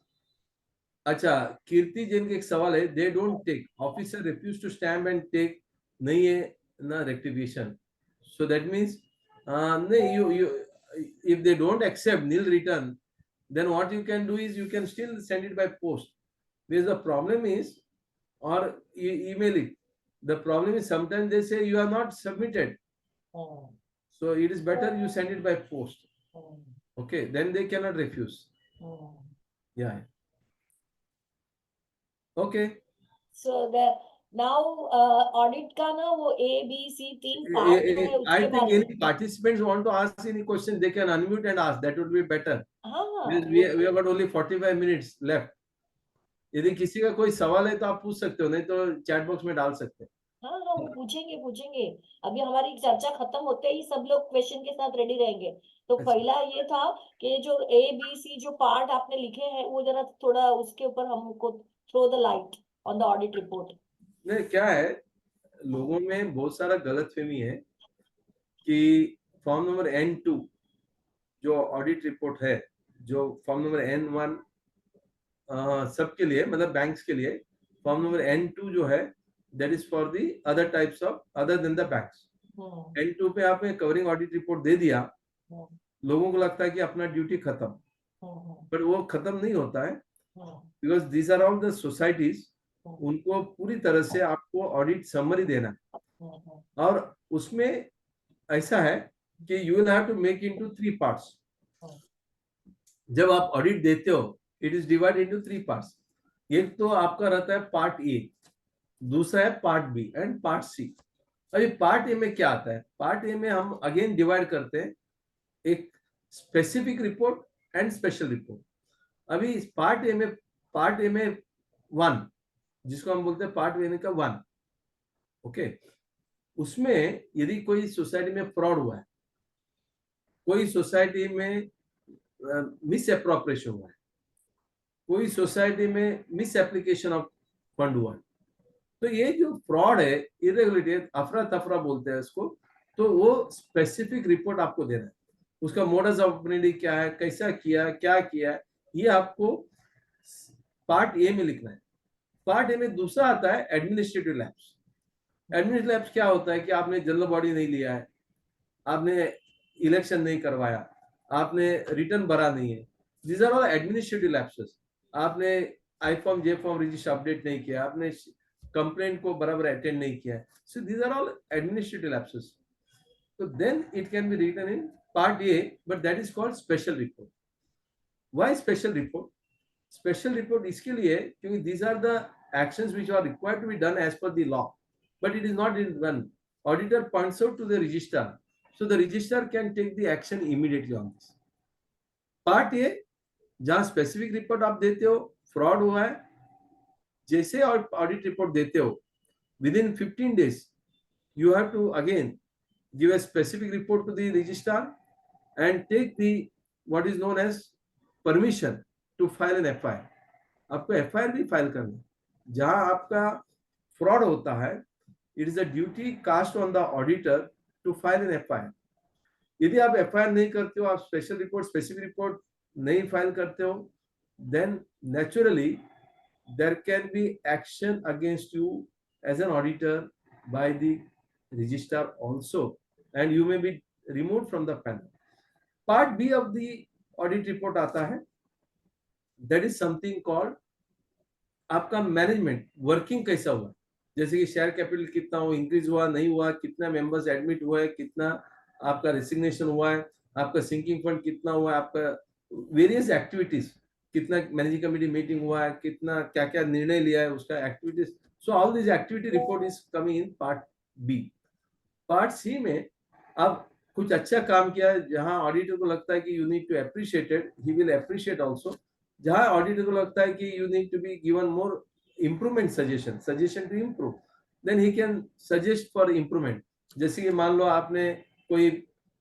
अच्छा, कीर्ति जैन का एक सवाल है, they don't take, officer refuse to stamp and take, नहीं है ना rectification, so that means नहीं, you if they don't accept nil return, then what you can do is you can still send it by post. Because the problem is, or email it. The problem is sometimes they say you are not submitted, so it is better you send it by post. Okay, then they cannot refuse. Yeah. Okay. So the now audit का ना वो A, B, C 3 part है, I उसके think बारे में। any participants want to ask any question, they can unmute and ask. That would be better. हाँ, Because we have got only 45 minutes left. यदि किसी का कोई सवाल है तो आप पूछ सकते हो, नहीं तो चैट बॉक्स में डाल सकते हैं। हाँ, वो पूछेंगे। अभी हमारी चर्चा खत्म होते ही सब लोग क्वेश्चन के साथ रेडी रहेंगे। तो अच्छा। पहला ये था कि जो A, B, C जो पार्ट आपने लिखे हैं वो जरा थोड़ा उसके ऊपर हमको throw the light on the audit report. नहीं, क्या है, लोगों में बहुत सारा गलतफहमी है कि फॉर्म नंबर N2 जो ऑडिट रिपोर्ट है, जो फॉर्म नंबर N1 सबके लिए, मतलब बैंक्स के लिए, फॉर्म नंबर N2 जो है that is for the other types of other than the banks. N2 पे आपने कवरिंग ऑडिट रिपोर्ट दे दिया, लोगों को लगता है कि अपना ड्यूटी खत्म, बट वो खत्म नहीं होता है, because these are all the societies, उनको पूरी तरह से आपको ऑडिट समरी देना है, और उसमें ऐसा है कि you will have to make into 3 parts. जब आप ऑडिट देते हो, it is divided into 3 parts. एक तो आपका रहता है पार्ट ए, दूसरा है part B and part C. अभी पार्ट ए में क्या आता है? पार्ट ए में हम अगेन डिवाइड करते हैं एक specific report and special report. अभी पार्ट ए में 1, जिसको हम बोलते हैं पार्ट ए में का 1, ओके। उसमें यदि कोई सोसाइटी में फ्रॉड हुआ है, कोई सोसाइटी में मिस एप्रोप्रिएशन हुआ है, कोई सोसाइटी में मिस एप्लीकेशन ऑफ फंड हुआ है, तो ये जो फ्रॉड है, इरेगुलरिटी, अफरा तफरा बोलते हैं इसको, तो वो स्पेसिफिक रिपोर्ट आपको देना है। उसका मोडस ऑपरेंडी क्या है, कैसा किया, क्या किया, ये आपको पार्ट ए में लिखना है। पार्ट ए में दूसरा आता है एडमिनिस्ट्रेटिव लैप्स। एडमिनिस्ट्रेटिव लैप्स क्या होता है कि आपने जनरल बॉडी नहीं लिया है, आपने इलेक्शन नहीं करवाया, आपने रिटर्न भरा नहीं है, these are all administrative lapses। आपने आई फॉर्म जे फॉर्म रजिस्टर अपडेट नहीं किया, आपने कंप्लेंट को बराबर अटेंड नहीं किया, so these are all administrative lapses। so then it can be written in part A, but that is called special report। why special report? special report इसके लिए क्योंकि these are the actions which are required to be done as per the law, but it is not in done। auditor points out to the registrar, so the registrar can take the action immediately on this। Part A जहां specific report आप देते हो, fraud हुआ है, जैसे और audit report देते हो, with in 15 days you have to again give a specific report to the registrar and take the what is known as permission to file an FIR। आपको FIR भी फाइल करना है। जहां आपका फ्रॉड होता है, it is a duty cast on the auditor to file an FIR। यदि आप FIR नहीं करते हो, आप स्पेशल रिपोर्ट, स्पेसिफिक रिपोर्ट नहीं फाइल करते हो, then naturally there can be action against you as an auditor by the registrar also, and you may be removed from the panel। part B of the audit report आता है, that is something called आपका management working कैसा हुआ, जैसे कि share capital कितना हुआ, increase हुआ नहीं हुआ, कितना मेंबर्स एडमिट हुआ है, कितना आपका रेसिग्नेशन हुआ है, आपका सिंकिंग फंड कितना हुआ है, आपका वेरियस एक्टिविटीज, कितना मैनेजिंग कमेटी मीटिंग हुआ है, कितना क्या क्या निर्णय लिया है, उसका activities. So all this activity report is coming in part B. Part C में अब कुछ अच्छा काम किया है, जहां ऑडिटर को लगता है कि you need to appreciated, he will appreciate also. जहां ऑडिटर को लगता है कि you need to be given more improvement suggestion to improve, then he can suggest for improvement. जैसे कि मान लो आपने कोई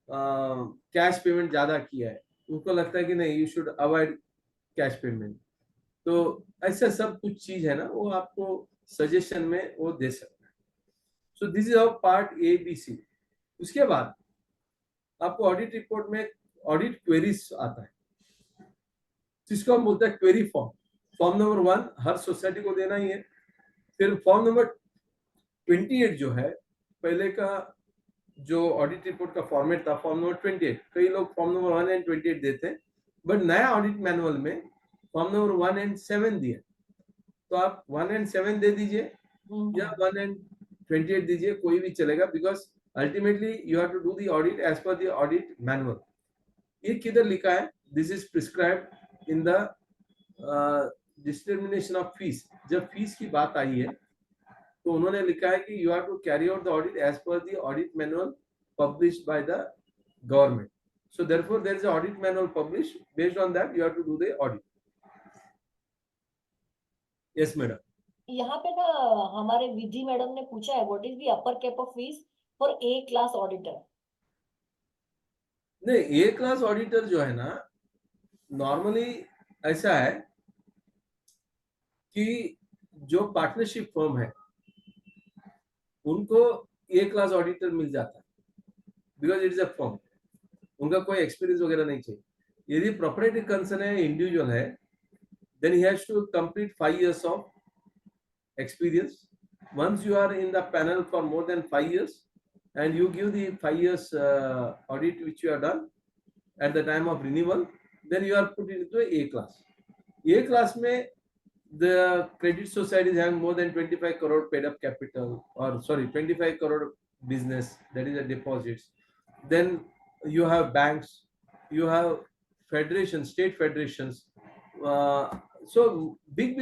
कैश पेमेंट ज्यादा किया है, उनको लगता है कि नहीं, you should avoid cash payment, तो ऐसा सब कुछ चीज है ना, वो आपको सजेशन में वो दे सकता है। So this is our part A B C. उसके बाद आपको ऑडिट रिपोर्ट में ऑडिट क्वेरीज आता है, जिसको हम बोलते हैं क्वेरी फॉर्म। फॉर्म नंबर 1 हर सोसाइटी को देना ही है। फिर फॉर्म नंबर 28 जो है, पहले का जो ऑडिट रिपोर्ट का फॉर्मेट था फॉर्म नंबर 28, कई लोग फॉर्म नंबर 1 एंड 28 देते हैं, बट नया ऑडिट मैनुअल में फॉर्म नंबर 1 एंड 7 दिया, तो आप 1 एंड 7 दे दीजिए या 1 एंड 28 दीजिए, कोई भी चलेगा, because ultimately you have to do the audit as per the audit manual. ये किधर लिखा है? This is prescribed in the determination of fees. जब फीस की बात आई है तो उन्होंने लिखा है कि you have to carry out the audit as per the audit manual published by the government. So therefore there is an audit manual published, based on that you have to do the audit। yes madam। यहाँ पे ना हमारे विधि madam ने पूछा है, what is the upper cap of fees for a class auditor? नहीं, ए class auditor जो है ना, नॉर्मली ऐसा है कि जो पार्टनरशिप फर्म है उनको ए क्लास ऑडिटर मिल जाता है, because it is a firm, उनका कोई एक्सपीरियंस वगैरह नहीं चाहिए। यदि प्रोप्राइटरी कंसर्न है, इंडिविजुअल है, then he has to complete 5 years of experience। once you are in the panel for more than 5 years and you give the 5 years audit which you have done at the time of renewal, then you are put into A class। A class में the credit societies have more than 25 crore paid up capital, or sorry 25 crore business, that is a deposits। then you have banks, you have federations, state federations, so big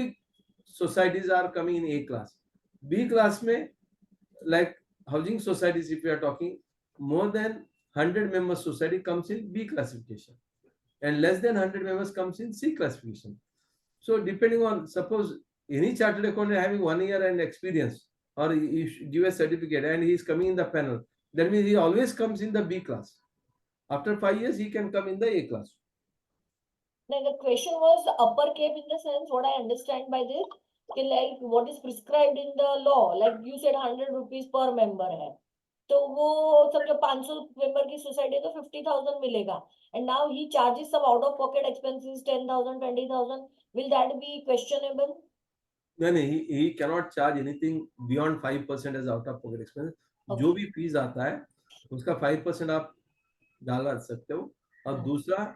societies are coming in A class। B class में, like housing societies, if we are talking, more than 100 members society comes in B classification, and less than 100 members comes in C classification. So depending on, suppose any chartered accountant having 1 year and experience, or you give a certificate and he is coming in the panel, that means he always comes in the B class. After 5 years, he can come in the A class. Now the question was upper cap in the sense, what I understand by this, like what is prescribed in the law, like you said 100 rupees per member है, तो वो समझो 500 member की society है तो 50,000 मिलेगा, and now he charges some out of pocket expenses 10,000, 20,000, will that be questionable? No, he cannot charge anything beyond 5% as out of pocket expense. Okay. जो भी फीस आता है उसका 5% आप डाल सकते हो. और दूसरा,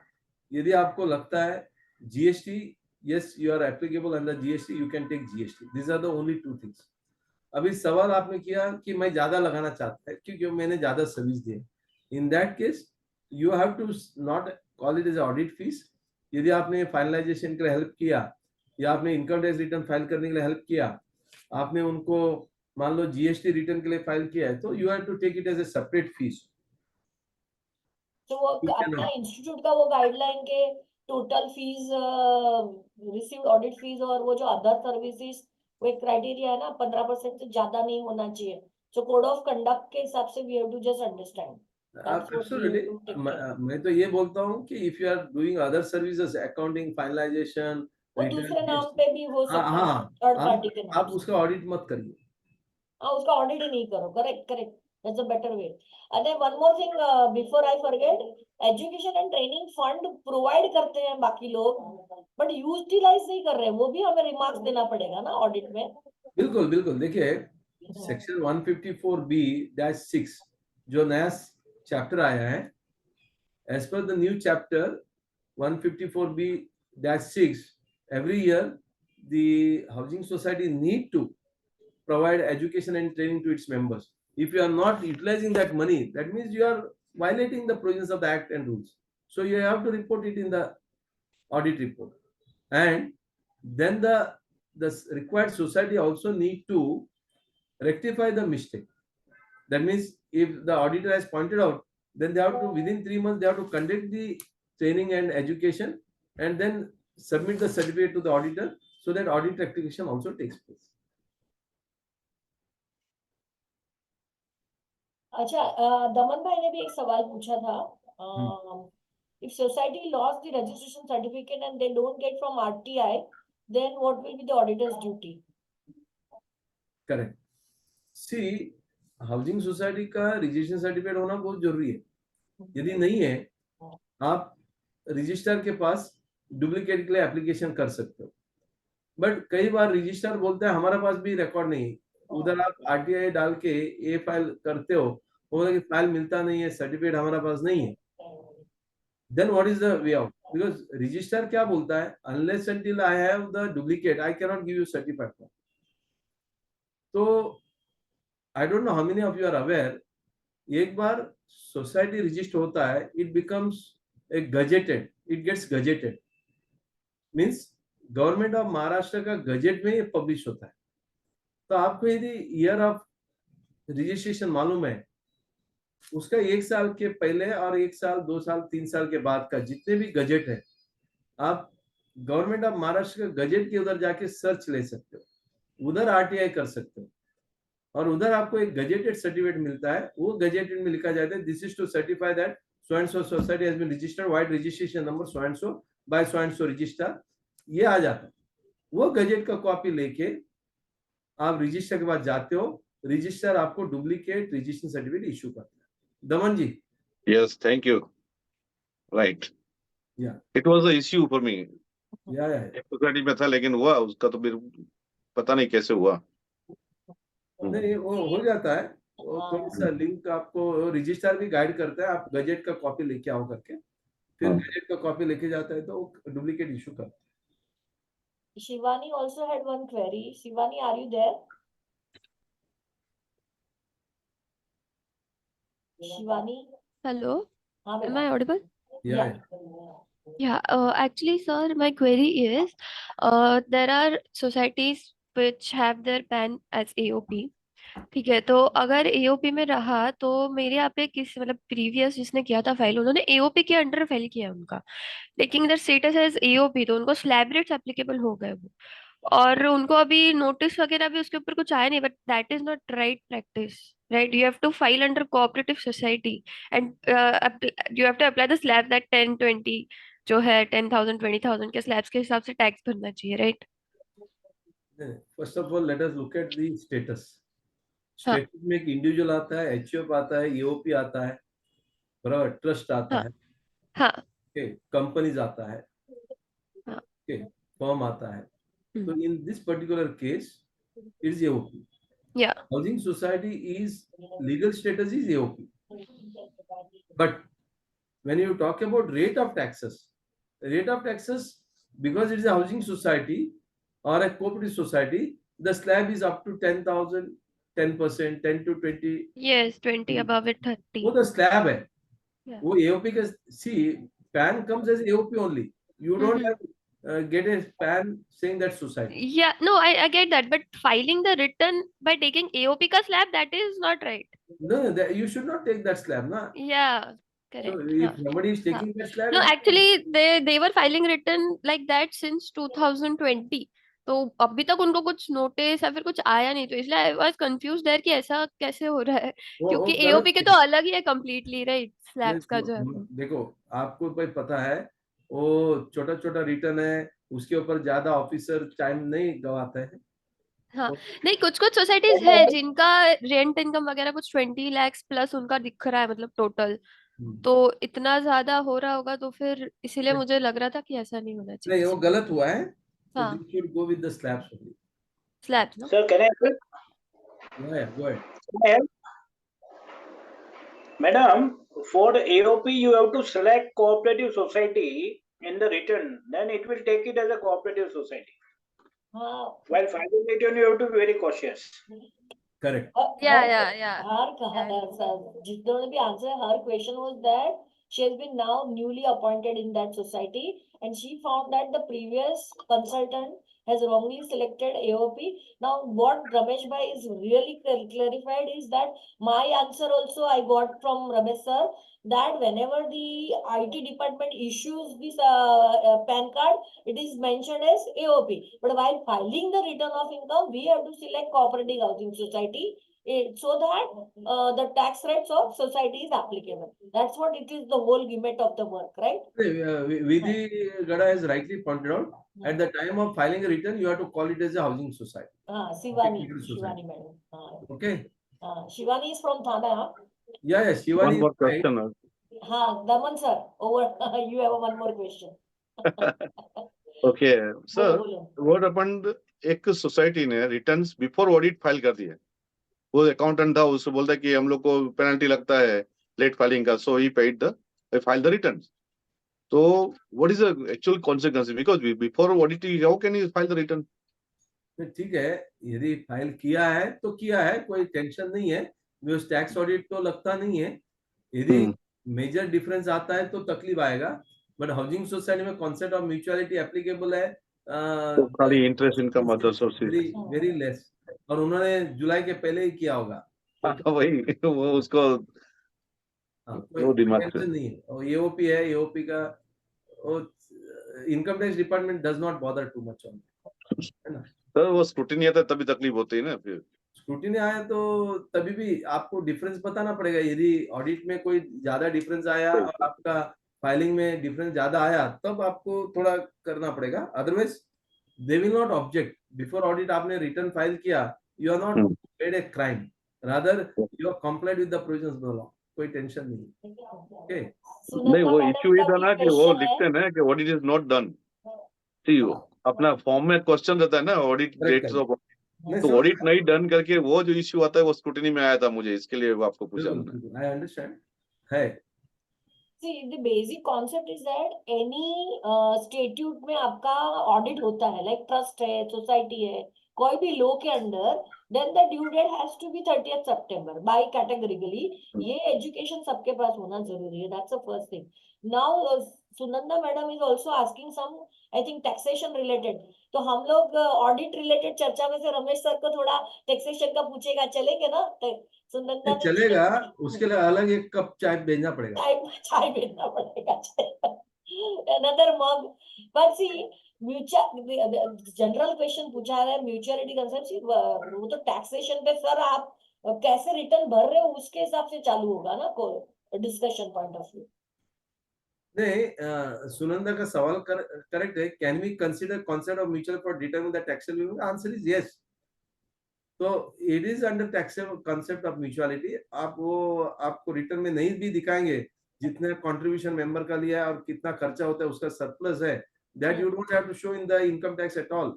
यदि आपको लगता है GST, yes, you are applicable under GST, you can take GST. These are the only two things. अभी सवाल आपने किया कि मैं ज्यादा लगाना चाहता है क्योंकि मैंने ज्यादा service the. In that case, you have to not call it as audit fees. यदि आपने फाइनलाइजेशन के लिए हेल्प किया या आपने इनकम टैक्स रिटर्न फाइल करने के लिए हेल्प किया, आपने उनको मान लो GST रिटर्न के लिए फाइल किया है, तो you have to take it as a separate fees. तो वो अपना इंस्टीट्यूट का वो गाइडलाइन के total fees received audit fees और वो जो अदर सर्विसेज, वो एक क्राइटेरिया है ना, 15% से ज्यादा नहीं होना चाहिए. सो कोड ऑफ कंडक्ट के हिसाब से we have to just understand. Absolutely. मैं तो ये बोलता हूँ कि if you are doing other services, accounting, finalization, वो दूसरे नाम पे भी हो सकता है, थर्ड पार्टी के नाम. आप उसका ऑडिट मत करिए. हाँ, उसका ऑडिट ही नहीं करो. Correct, correct. That's a better way. And then one more thing before I forget, education and training fund provide करते हैं बाकी लोग, but utilize नहीं कर रहे. वो भी हमें remarks देना पड़ेगा ना ऑडिट में. बिल्कुल बिल्कुल. देखिए सेक्शन 154B-6 जो नया चैप्टर आया है, as per the new chapter 154B-6, every year the housing society need to provide education and training to its members. If you are not utilizing that money, that means you are violating the provisions of the act and rules. So you have to report it in the audit report. And then the required society also need to rectify the mistake. That means if the auditor has pointed out, then they have to, within 3 months, they have to conduct the training and education and then submit the certificate to the auditor so that audit rectification also takes place. अच्छा, दमन भाई ने भी एक सवाल पूछा था. If society lost the registration certificate and they don't get from RTI, then what will be the auditor's duty? Correct. See, housing society का registration certificate होना बहुत जरूरी है. यदि नहीं है, आप रजिस्ट्रार के पास डुप्लीकेट के लिए एप्लीकेशन कर सकते हो. बट कई बार रजिस्ट्रार बोलता है हमारा पास भी रिकॉर्ड नहीं. उधर आप RTI डाल के ये फाइल करते हो, बोला कि फाइल मिलता नहीं है, सर्टिफिकेट हमारा पास नहीं है. Then what is the way out? Because registrar क्या बोलता है, unless until I have the duplicate, I cannot give you certified form. So I don't know how many of you are aware, एक बार society register होता है, it becomes a gazetted, it gets gazetted. Means government of Maharashtra का gazette में ये publish होता है. तो आपको यदि ईयर ऑफ रजिस्ट्रेशन मालूम है, उसका 1 साल के पहले और 1 साल, 2 साल, 3 साल के बाद का जितने भी गजेट है, आप गवर्नमेंट ऑफ महाराष्ट्र का गजेट के उधर जाके सर्च ले सकते हो, उधर RTI कर सकते हो और उधर आपको एक गजेटेड सर्टिफिकेट मिलता है. वो गजेटेड में लिखा जाता है, this is to certify that so and so society has been registered vide registration number so and so by so and so register. ये आ जाता है. वो गजेट का कॉपी लेके आप रजिस्टर के पास जाते हो, रजिस्टर आपको डुप्लीकेट रजिस्ट्रेशन सर्टिफिकेट इशू करता है. दमन जी. Yes, thank you. Right. Yeah. It was an issue for me. Yeah. एक सोसाइटी में था लेकिन हुआ उसका तो मेरे पता नहीं कैसे हुआ. नहीं, वो हो जाता है. वो थोड़ा सा लिंक आपको रजिस्टर भी गाइड करता है, आप गजेट का कॉपी लेके आओ करके, फिर गजेट का कॉपी लेके जाता है तो डुप्लीकेट इशू करता है. Shivani also had one query. Shivani, are you there? Shivani? Hello, हाँ am बेटा. I audible? Yeah. Yeah, actually, sir, my query is there are societies which have their PAN as AOP. ठीक है, तो अगर AOP में रहा तो मेरे यहाँ पे किस मतलब प्रीवियस जिसने किया था फाइल, उन्होंने एओपी के अंडर फाइल किया उनका, लेकिन इधर स्टेटस एज एओपी, तो उनको स्लैब रेट्स एप्लीकेबल हो गए वो, और उनको अभी नोटिस वगैरह भी उसके ऊपर कुछ आया नहीं, but that is not right practice, right? You have to file under cooperative society and you have to apply the slab that 10-20 जो है 10,000 20,000 के स्लैब्स के हिसाब से टैक्स भरना चाहिए, right? First of all let us look at the status. हाँ. Status में एक इंडिविजुअल आता है, एचयूएफ आता है, ईओपी आता है, बराबर, ट्रस्ट आता हाँ. है, हाँ. ओके, कंपनीज आता है, हाँ. ओके, फर्म आता है. हम्म. So in this particular case, it is AOP. Yeah. Housing society is legal status is AOP. But when you talk about rate of taxes, because it is a housing society or a cooperative society, the slab is up to 10,000, 10%, 10 to 20. Yes, 20 above it 30. वो तो slab है. Yeah. वो AOP का, see, PAN comes as AOP only. You don't have get a PAN saying that society. Yeah, no, I get that, but filing the return by taking AOP ka slab, that is not right. No, you should not take that slab, na. Yeah, correct. So if somebody is taking that slab, No, actually they were filing return like that since 2020. तो अभी तक उनको कुछ notice या फिर कुछ आया नहीं, तो इसलिए आई वाज कंफ्यूज्ड देयर कि ऐसा कैसे हो रहा है, क्योंकि एओपी के तो अलग ही है कंप्लीटली, राइट? स्लैब्स का जो है देखो, आपको भाई पता है, वो छोटा छोटा रिटर्न है, उसके ऊपर ज्यादा ऑफिसर टाइम नहीं गवाते हैं. हाँ, नहीं, कुछ कुछ सोसाइटीज है जिनका रेंट इनकम वगैरह कुछ 20 लाख प्लस उनका दिख रहा है, मतलब टोटल, तो इतना ज्यादा हो रहा होगा, तो फिर इसीलिए मुझे लग रहा था कि ऐसा नहीं होना चाहिए. नहीं, वो गलत हुआ है. So हाँ. they should go with the slabs only. Slabs, no? Sir, can I help? Yeah, go ahead. Can I help? Madam, for the AOP, you have to select cooperative society in the return. Then it will take it as a cooperative society. While filing return, you have to be very cautious. Correct. Yeah. जितने भी answer, her question was that she has been now newly appointed in that society, and she found that the previous consultant has wrongly selected AOP. Now, what Ramesh Bhai is really clarified is that my answer also I got from Ramesh sir, that whenever the IT department issues this PAN card, it is mentioned as AOP. But while filing the return of income, we have to select cooperative housing society, so that the tax rates of society is applicable. That's what it is, the whole gamut of the work, right? Vidhi Gada has rightly pointed out, at the time of filing a return, you have to call it as a housing society. Shivani madam. Okay. Shivani is from Thane, huh? Yeah, Shivani. One more is right. question. Daman sir, over. You have one more question. Okay, sir. बोलो. What happened? एक society ने returns before audit file कर दिए. वो accountant था, उससे बोलता है कि हम लोग को पेनल्टी लगता है लेट फाइलिंग का, so he paid the file the returns. तो what is the actual consequence, because before audit how can you file the return? ठीक है, यदि फाइल किया है तो किया है, कोई टेंशन नहीं है, उस टैक्स ऑडिट तो लगता नहीं है. यदि मेजर डिफरेंस आता है तो तकलीफ आएगा, बट हाउसिंग सोसाइटी में कॉन्सेप्ट ऑफ म्यूचुअलिटी एप्लीकेबल है. तो खाली interest income other sources very less, और उन्होंने जुलाई के पहले ही किया होगा. वही वो उसको वो दिमाग से नहीं है. और एओपी है, एओपी का income tax department does not bother too much on, है ना. सर वो स्क्रूटिनी आता है तभी तकलीफ होती है ना. फिर स्क्रूटिनी आया तो तभी भी आपको डिफरेंस बताना पड़ेगा. यदि ऑडिट में कोई ज्यादा डिफरेंस आया और आपका फाइलिंग में डिफरेंस ज्यादा आया, तब आपको थोड़ा करना पड़ेगा. Otherwise they will not object. Before audit आपने रिटर्न फाइल किया, you are not paid a crime, rather you are complied with the provisions of the law. कोई टेंशन नहीं. ओके. नहीं, वो इश्यू ये था ना कि वो लिखते हैं ना कि ऑडिट इज नॉट डन. सी अपना फॉर्म में क्वेश्चन रहता है ना, ऑडिट डेट्स ऑफ, तो ऑडिट नहीं डन करके वो जो इश्यू आता है वो स्क्रूटिनी में आया था मुझे, इसके लिए वो आपको पूछा. आई अंडरस्टैंड है. See, the basic concept is that any statute में आपका ऑडिट होता है, like trust है, society है, कोई भी law के अंदर, then the due date has to be 30th September by categorically. ये education सबके पास होना जरूरी है. That's the first thing. Now Sunanda madam is also asking some, I think, taxation related. तो हम लोग ऑडिट रिलेटेड चर्चा में से रमेश सर को थोड़ा टैक्सेशन का पूछेगा, चलेंगे ना? सुनंदा ने चलेगा, उसके लिए अलग एक कप चाय भेजना पड़ेगा। चाय भेजना पड़ेगा, another mug. But see, general question पूछा है म्यूचुअलिटी कंसेप्ट, वो तो टैक्सेशन पे सर आप कैसे रिटर्न भर रहे हो उसके हिसाब से चालू होगा ना डिस्कशन पॉइंट ऑफ व्यू। नहीं, सुनंदा का सवाल करेक्ट है। Can we consider concept of mutual for determine the taxable? Answer is yes. तो it is under taxable concept of mutuality. आप वो आपको रिटर्न में नहीं भी दिखाएंगे जितना कंट्रीब्यूशन मेंबर का लिया है और कितना खर्चा होता है उसका सरप्लस है, that you don't have to show in the income tax at all.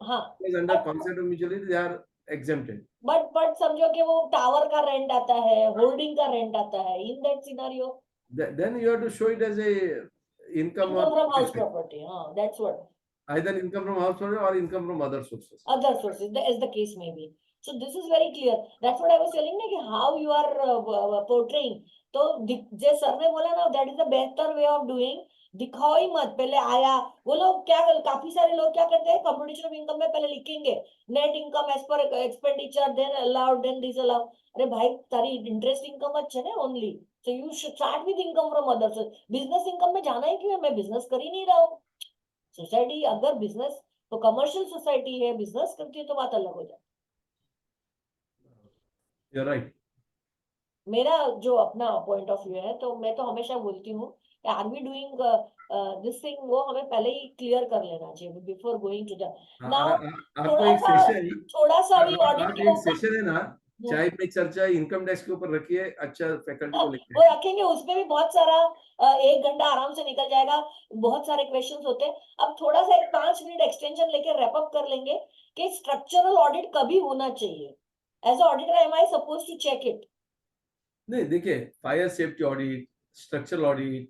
हाँ, under concept of mutuality they are exempted. But समझो कि वो टावर का रेंट आता है, होल्डिंग का रेंट आता है, in that scenario then you have to show it as a income from house property. That's what, either income from house property or income from other sources. Other sources, as the case may be. So this is very clear. That's what I was telling ना कि how you are portraying. तो जे sir ने बोला ना, that is the better way of doing. दिखाओ ही मत, पहले आया वो लोग क्या, काफी सारे लोग क्या करते हैं, कंपटीशन ऑफ इनकम में पहले लिखेंगे net income as per expenditure, then allowed, then disallowed. अरे भाई, तारी इंटरेस्ट इनकम अच्छे ना only, so you should start with income from other source. Business income में जाना ही क्यों है? मैं बिजनेस कर ही नहीं रहा हूँ। सोसाइटी अगर बिजनेस, तो कमर्शियल सोसाइटी है, बिजनेस करती है तो बात अलग हो जाती है। You're right. मेरा जो अपना पॉइंट ऑफ व्यू है, तो मैं तो हमेशा बोलती हूँ are we doing this thing, वो हमें पहले ही क्लियर कर लेना चाहिए before going to the now. आपको एक सेशन, थोड़ा सा भी ऑडिट आप के एक सेशन है ना, चाय पे चर्चा इनकम टैक्स के ऊपर रखिए, अच्छा फैकल्टी को लिखिए। वो रखेंगे, उसमें भी बहुत सारा 1 घंटा आराम से निकल जाएगा, बहुत सारे क्वेश्चंस होते हैं। अब थोड़ा सा एक 5 मिनट एक्सटेंशन लेके रैप अप कर लेंगे कि स्ट्रक्चरल ऑडिट कभी होना चाहिए। As auditor am I suppose to check it? नहीं, देखिए, fire safety audit, structural audit,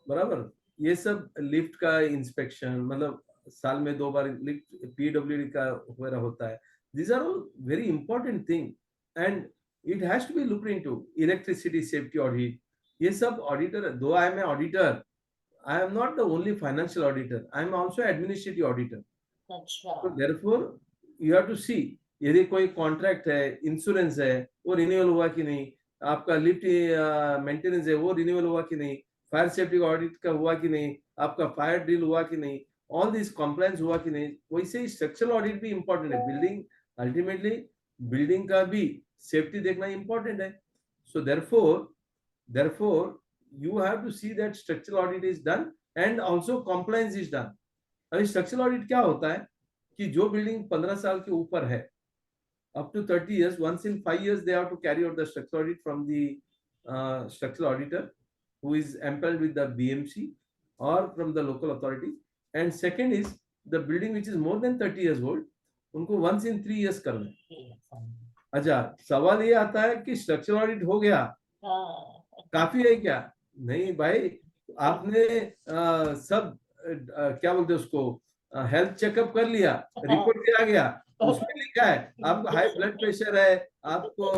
बराबर, ये सब लिफ्ट का इंस्पेक्शन, मतलब साल में 2 बार लिफ्ट पीडब्ल्यूडी का वगैरह होता है। These are all very important thing and it has to be looked into. Electricity safety audit, ये सब auditor, though I am an auditor, I am not the only financial auditor, I am also administrative auditor. अच्छा, So therefore you have to see, यदि कोई contract है, insurance है, वो renewal हुआ कि नहीं, आपका लिफ्ट मेंटेनेंस है, वो रिन्यूअल हुआ कि नहीं, फायर सेफ्टी ऑडिट का हुआ कि नहीं, आपका फायर ड्रिल हुआ कि नहीं, ऑल दिस कंप्लायंस हुआ कि नहीं। वैसे ही स्ट्रक्चरल ऑडिट भी इंपॉर्टेंट है। बिल्डिंग, अल्टीमेटली बिल्डिंग का भी सेफ्टी देखना इंपॉर्टेंट है। सो therefore you have to see that structural audit is done and also compliance is done. अभी स्ट्रक्चरल ऑडिट क्या होता है कि जो बिल्डिंग 15 साल के ऊपर है, up to 30 years, once in 5 years they have to carry out the structural audit from the structural auditor who is empaneled with the BMC or from the local authority. And second is the building which is more than 30 years old, उनको once in 3 years करना है। अच्छा, सवाल ये आता है कि structural audit हो गया, काफी है क्या? नहीं भाई, आपने सब क्या बोलते हैं उसको, हेल्थ चेकअप कर लिया, रिपोर्ट क्या गया, उसमें लिखा है आपको हाई ब्लड प्रेशर है, आपको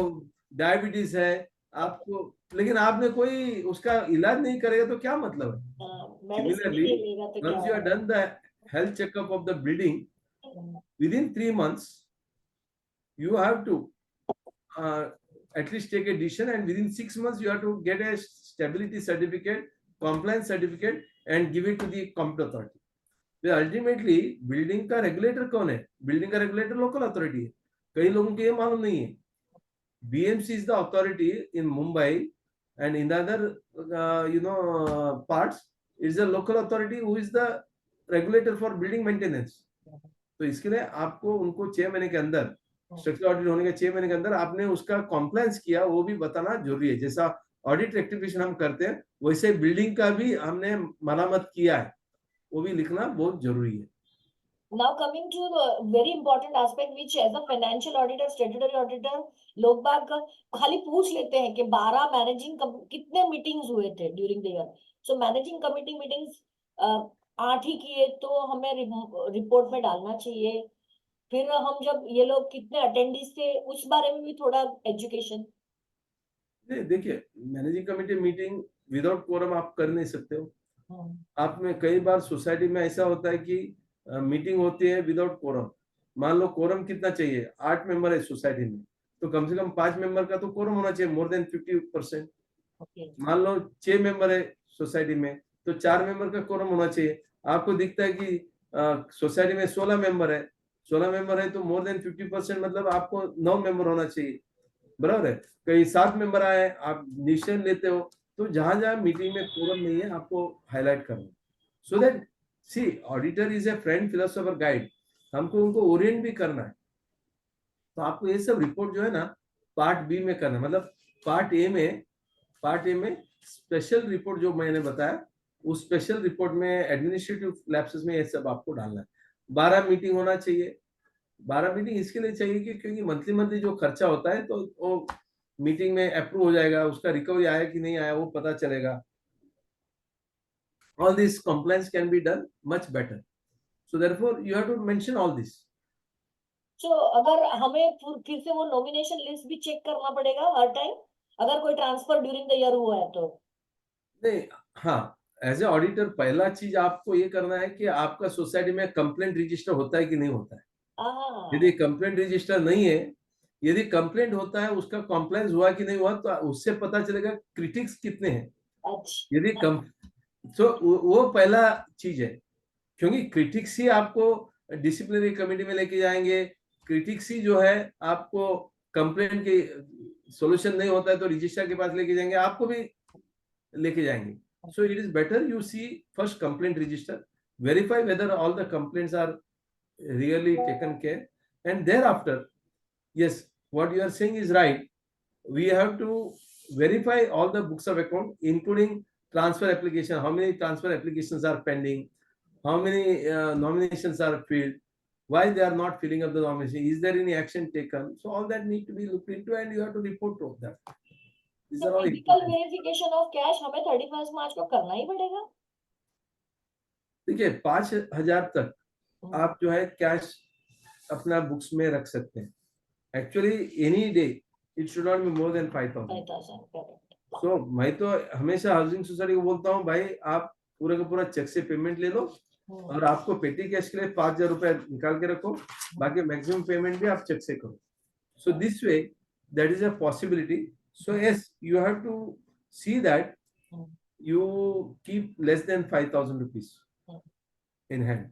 डायबिटीज है, आपको, लेकिन आपने कोई उसका इलाज नहीं करेगा तो क्या मतलब है? Similarly, once you have done the health checkup of the building, within 3 months you have to at least take a decision, and within 6 months you have to get a stability certificate, compliance certificate and give it to the competent authority. तो ultimately building का regulator कौन है? Building का regulator local authority है। कई लोगों को ये मालूम नहीं है। BMC is the authority in Mumbai, and in the other parts it is a local authority who is the regulator for building maintenance. तो इसके लिए आपको उनको 6 महीने के अंदर, स्ट्रक्चरल ऑडिट होने के 6 महीने के अंदर आपने उसका कॉम्प्लायंस किया, वो भी बताना जरूरी है। जैसा ऑडिट रेक्टिफिकेशन हम करते हैं, वैसे बिल्डिंग का भी हमने मरम्मत किया है, वो भी लिखना बहुत जरूरी है। Now coming to the very important aspect which as a financial auditor, statutory auditor, लोग बाग खाली पूछ लेते हैं कि 12 मैनेजिंग कितने मीटिंग्स हुए थे during the year. So managing committee meetings 8 ही किए तो हमें रिपोर्ट में डालना चाहिए। फिर हम जब ये लोग कितने अटेंडीज थे उस बारे में भी थोड़ा एजुकेशन। नहीं, देखिए, managing committee meeting without quorum आप कर नहीं सकते हो। आप में कई बार सोसाइटी में ऐसा होता है कि मीटिंग होती है विदाउट कोरम, मान लो कोरम कितना चाहिए, 8 मेंबर है सोसाइटी में, तो कम से कम 5 मेंबर का तो कोरम होना चाहिए, मोर देन 50%। मान लो 6 मेंबर है सोसाइटी में, तो 4 मेंबर का कोरम होना चाहिए। आपको दिखता है कि सोसाइटी में 16 मेंबर है, 16 मेंबर है तो मोर देन 50%, मतलब आपको 9 मेंबर होना चाहिए, बराबर है। कहीं 7 मेंबर आए, आप डिसीजन लेते हो, तो जहां जहां मीटिंग में कोरम नहीं है आपको हाईलाइट करना, so that see auditor is a friend, philosopher, guide, हमको उनको ओरिएंट भी करना है। तो आपको ये सब रिपोर्ट जो है ना पार्ट बी में करना है, मतलब पार्ट ए में स्पेशल रिपोर्ट जो मैंने बताया, उस स्पेशल रिपोर्ट में एडमिनिस्ट्रेटिव लैप्सेस में ये सब आपको डालना है। 12 मीटिंग होना चाहिए। 12 मीटिंग इसके लिए चाहिए कि क्योंकि मंथली जो खर्चा होता है तो वो मीटिंग में अप्रूव हो जाएगा, उसका रिकवरी आया कि नहीं आया वो पता चलेगा। All this compliance can be done much better. So therefore you have to mention all this. तो अगर हमें फिर से वो नॉमिनेशन लिस्ट भी चेक करना पड़ेगा हर टाइम, अगर कोई ट्रांसफर ड्यूरिंग द ईयर हुआ है तो? नहीं, हाँ, एज ए ऑडिटर पहला चीज आपको ये करना है कि आपका सोसाइटी में कंप्लेंट रजिस्टर होता है कि नहीं होता है। यदि कंप्लेंट रजिस्टर नहीं है, यदि कंप्लेंट होता है उसका कॉम्प्लायंस हुआ कि नहीं हुआ, तो उससे पता चलेगा क्रिटिक्स कितने हैं। अच्छा, यदि तो वो पहला चीज है, क्योंकि क्रिटिक्स ही आपको डिसिप्लिनरी कमेटी में लेके जाएंगे, क्रिटिक्स ही जो है आपको कंप्लेंट के सॉल्यूशन नहीं होता है तो रजिस्ट्रार के पास लेके जाएंगे, आपको भी लेके जाएंगे। So it is better you see first complaint register, verify whether all the complaints are really taken care, and thereafter, yes, what you are saying is right. We have to verify all the books of account, including transfer application, how many transfer applications are pending, how many nominations are filled, why they are not filling up the nomination, is there any action taken, so all that need to be looked into and you have to report to that. These are all physical important. Verification of cash हमें 31 मार्च को करना ही पड़ेगा? देखिए 5,000 तक आप जो है cash अपना बुक्स में रख सकते हैं। Actually any day it should not be more than 5,000। सो मैं तो हमेशा हाउसिंग सोसाइटी को बोलता हूँ, भाई आप पूरा का पूरा चेक से पेमेंट ले लो और आपको पेटी कैश के लिए 5,000 रुपए निकाल के रखो, बाकी मैक्सिमम पेमेंट भी आप चेक से करो। So this way that is a possibility. So yes you have to see that you keep less than 5,000 rupees in hand.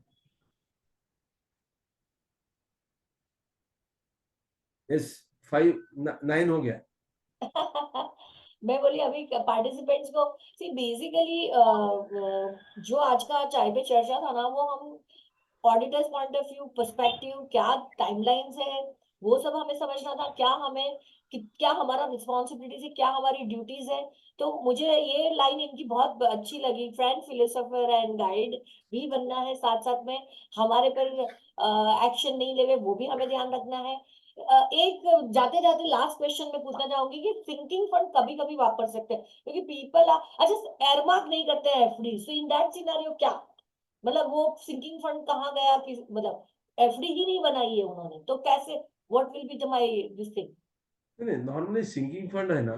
Yes, 9 हो गया। मैं बोली अभी पार्टिसिपेंट्स को सी बेसिकली जो आज का चाय पे चर्चा था ना, वो हम auditors point of view perspective, क्या टाइमलाइंस है वो सब हमें समझना था, क्या हमारा रिस्पॉन्सिबिलिटीज है, क्या हमारी ड्यूटीज है। तो मुझे ये लाइन इनकी बहुत अच्छी लगी, फ्रेंड, फिलोसोफर एंड गाइड भी बनना है, साथ साथ में हमारे पर एक्शन नहीं लेवे वो भी हमें ध्यान रखना है। एक जाते जाते लास्ट क्वेश्चन में पूछना चाहूंगी कि सिंकिंग फंड कभी कभी वापर सकते हैं क्योंकि पीपल अच्छा एयरमार्क नहीं करते हैं FD, so in that scenario क्या मतलब वो सिंकिंग फंड कहाँ गया कि मतलब एफडी ही नहीं बनाई है उन्होंने, तो कैसे what will be my this thing? नहीं, नॉर्मली सिंकिंग फंड है ना,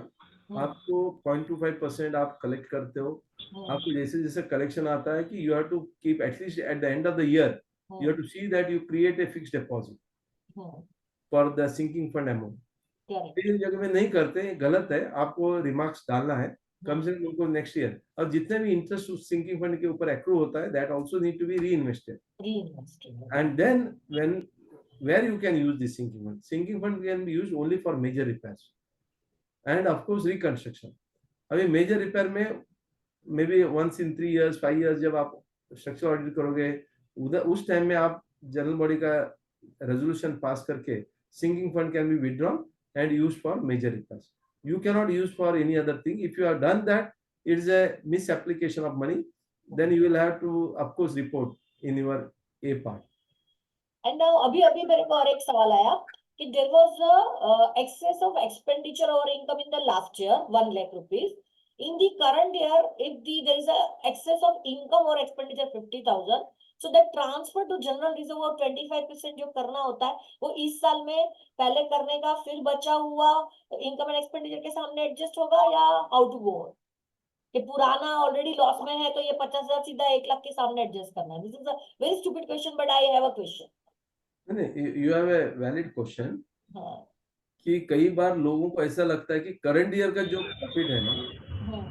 आपको 0.25% आप कलेक्ट करते हो। आपको जैसे जैसे कलेक्शन आता है कि you have to keep at least at the end of the year you have to see that you create a fixed deposit for the sinking fund amount. ये जगह में नहीं करते, गलत है, आपको रिमार्क्स डालना है कम से कम उनको नेक्स्ट ईयर, और जितने भी इंटरेस्ट उस सिंकिंग फंड के ऊपर एक्रू होता है that also need to be reinvested. And then when where you can use this sinking fund can be used only for major repairs and of course reconstruction. अभी major repair में may be once in 3 years 5 years जब आप structure audit करोगे उधर उस time में आप general body का रेजोल्यूशन पास करके sinking fund can be withdrawn and used for major repairs. You cannot use for any other thing. If you have done that, it is a misapplication of money. Then you will have to of course report in your A part. And अभी अभी मेरे को और एक सवाल आया कि there was excess of expenditure or income in the last year 1 lakh rupees, in the current year if there is a excess of income or expenditure 50,000, so that transfer to general reserve or 25% जो करना होता है वो इस साल में पहले करने का, फिर बचा हुआ इनकम एंड एक्सपेंडिचर के सामने एडजस्ट होगा या हाउ टू गो? कि पुराना ऑलरेडी लॉस में है तो ये 50,000 सीधा 1 लाख के सामने एडजस्ट करना है. This is a very stupid question but I have a question. नहीं, you have a valid question हाँ. कि कई बार लोगों को ऐसा लगता है कि करंट ईयर का जो प्रॉफिट है ना,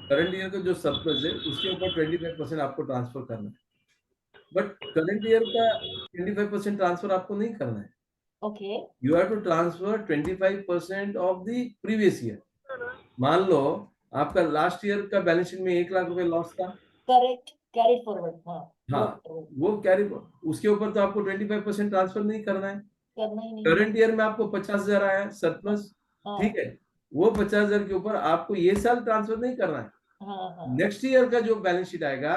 करंट ईयर का जो सरप्लस है उसके ऊपर 25% आपको ट्रांसफर करना है. बट करंट ईयर का 25% ट्रांसफर आपको नहीं करना है. Okay. You have to transfer 25% of the previous year. मान लो आपका लास्ट ईयर का बैलेंस शीट में 1 लाख रुपए लॉस था. करेक्ट. Carried forward. हाँ, वो कैरी, उसके ऊपर तो आपको 25% ट्रांसफर नहीं करना है. करना ही नहीं. करंट ईयर में आपको 50,000 आया सरप्लस, ठीक है, वो 50,000 के ऊपर आपको ये साल ट्रांसफर नहीं करना है. नेक्स्ट ईयर का जो बैलेंस शीट आएगा,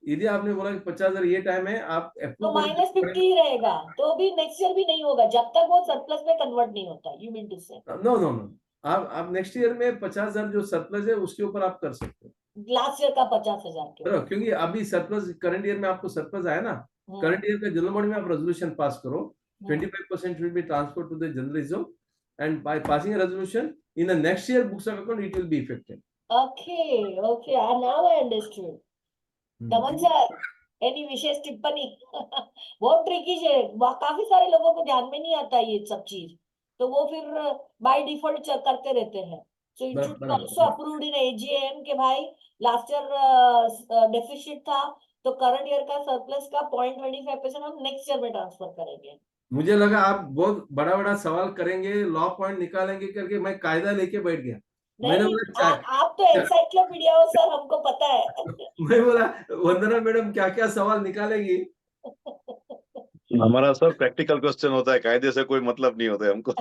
यदि आपने बोला कि 50,000 ये टाइम है, आप तो -50 ही रहेगा तो भी नेक्स्ट ईयर भी नहीं होगा जब तक वो सरप्लस में कन्वर्ट नहीं होता. यू मीन टू से नो नो नो, आप नेक्स्ट ईयर में 50,000 जो सरप्लस है उसके ऊपर आप कर सकते हो. लास्ट ईयर का 50,000 के, क्योंकि अभी सरप्लस, करंट ईयर में आपको सरप्लस आया ना, करंट ईयर का जनरल बॉडी में आप रेजोल्यूशन पास करो, 25% will be transferred to the general reserve, and by passing a resolution in the next year books of account it will be effective. Okay, now I understood. Daman sir, any विशेष टिप्पणी? बहुत tricky है, काफी सारे लोगों को ध्यान में नहीं आता ये सब चीज, तो वो फिर बाय डिफॉल्ट करते रहते हैं. So it should be also approved in AGM के भाई लास्ट ईयर डेफिसिट था तो करंट ईयर का सरप्लस का 0.25% हम नेक्स्ट ईयर में ट्रांसफर करेंगे. मुझे लगा आप बहुत बड़ा बड़ा सवाल करेंगे, लॉ पॉइंट निकालेंगे करके मैं कायदा लेके बैठ गया. मैंने बोला आप तो एनसाइक्लोपीडिया हो सर, हमको पता है. मैं बोला वंदना मैडम क्या क्या सवाल निकालेगी. हमारा सर प्रैक्टिकल क्वेश्चन होता है, कायदे से कोई मतलब नहीं होता है हमको.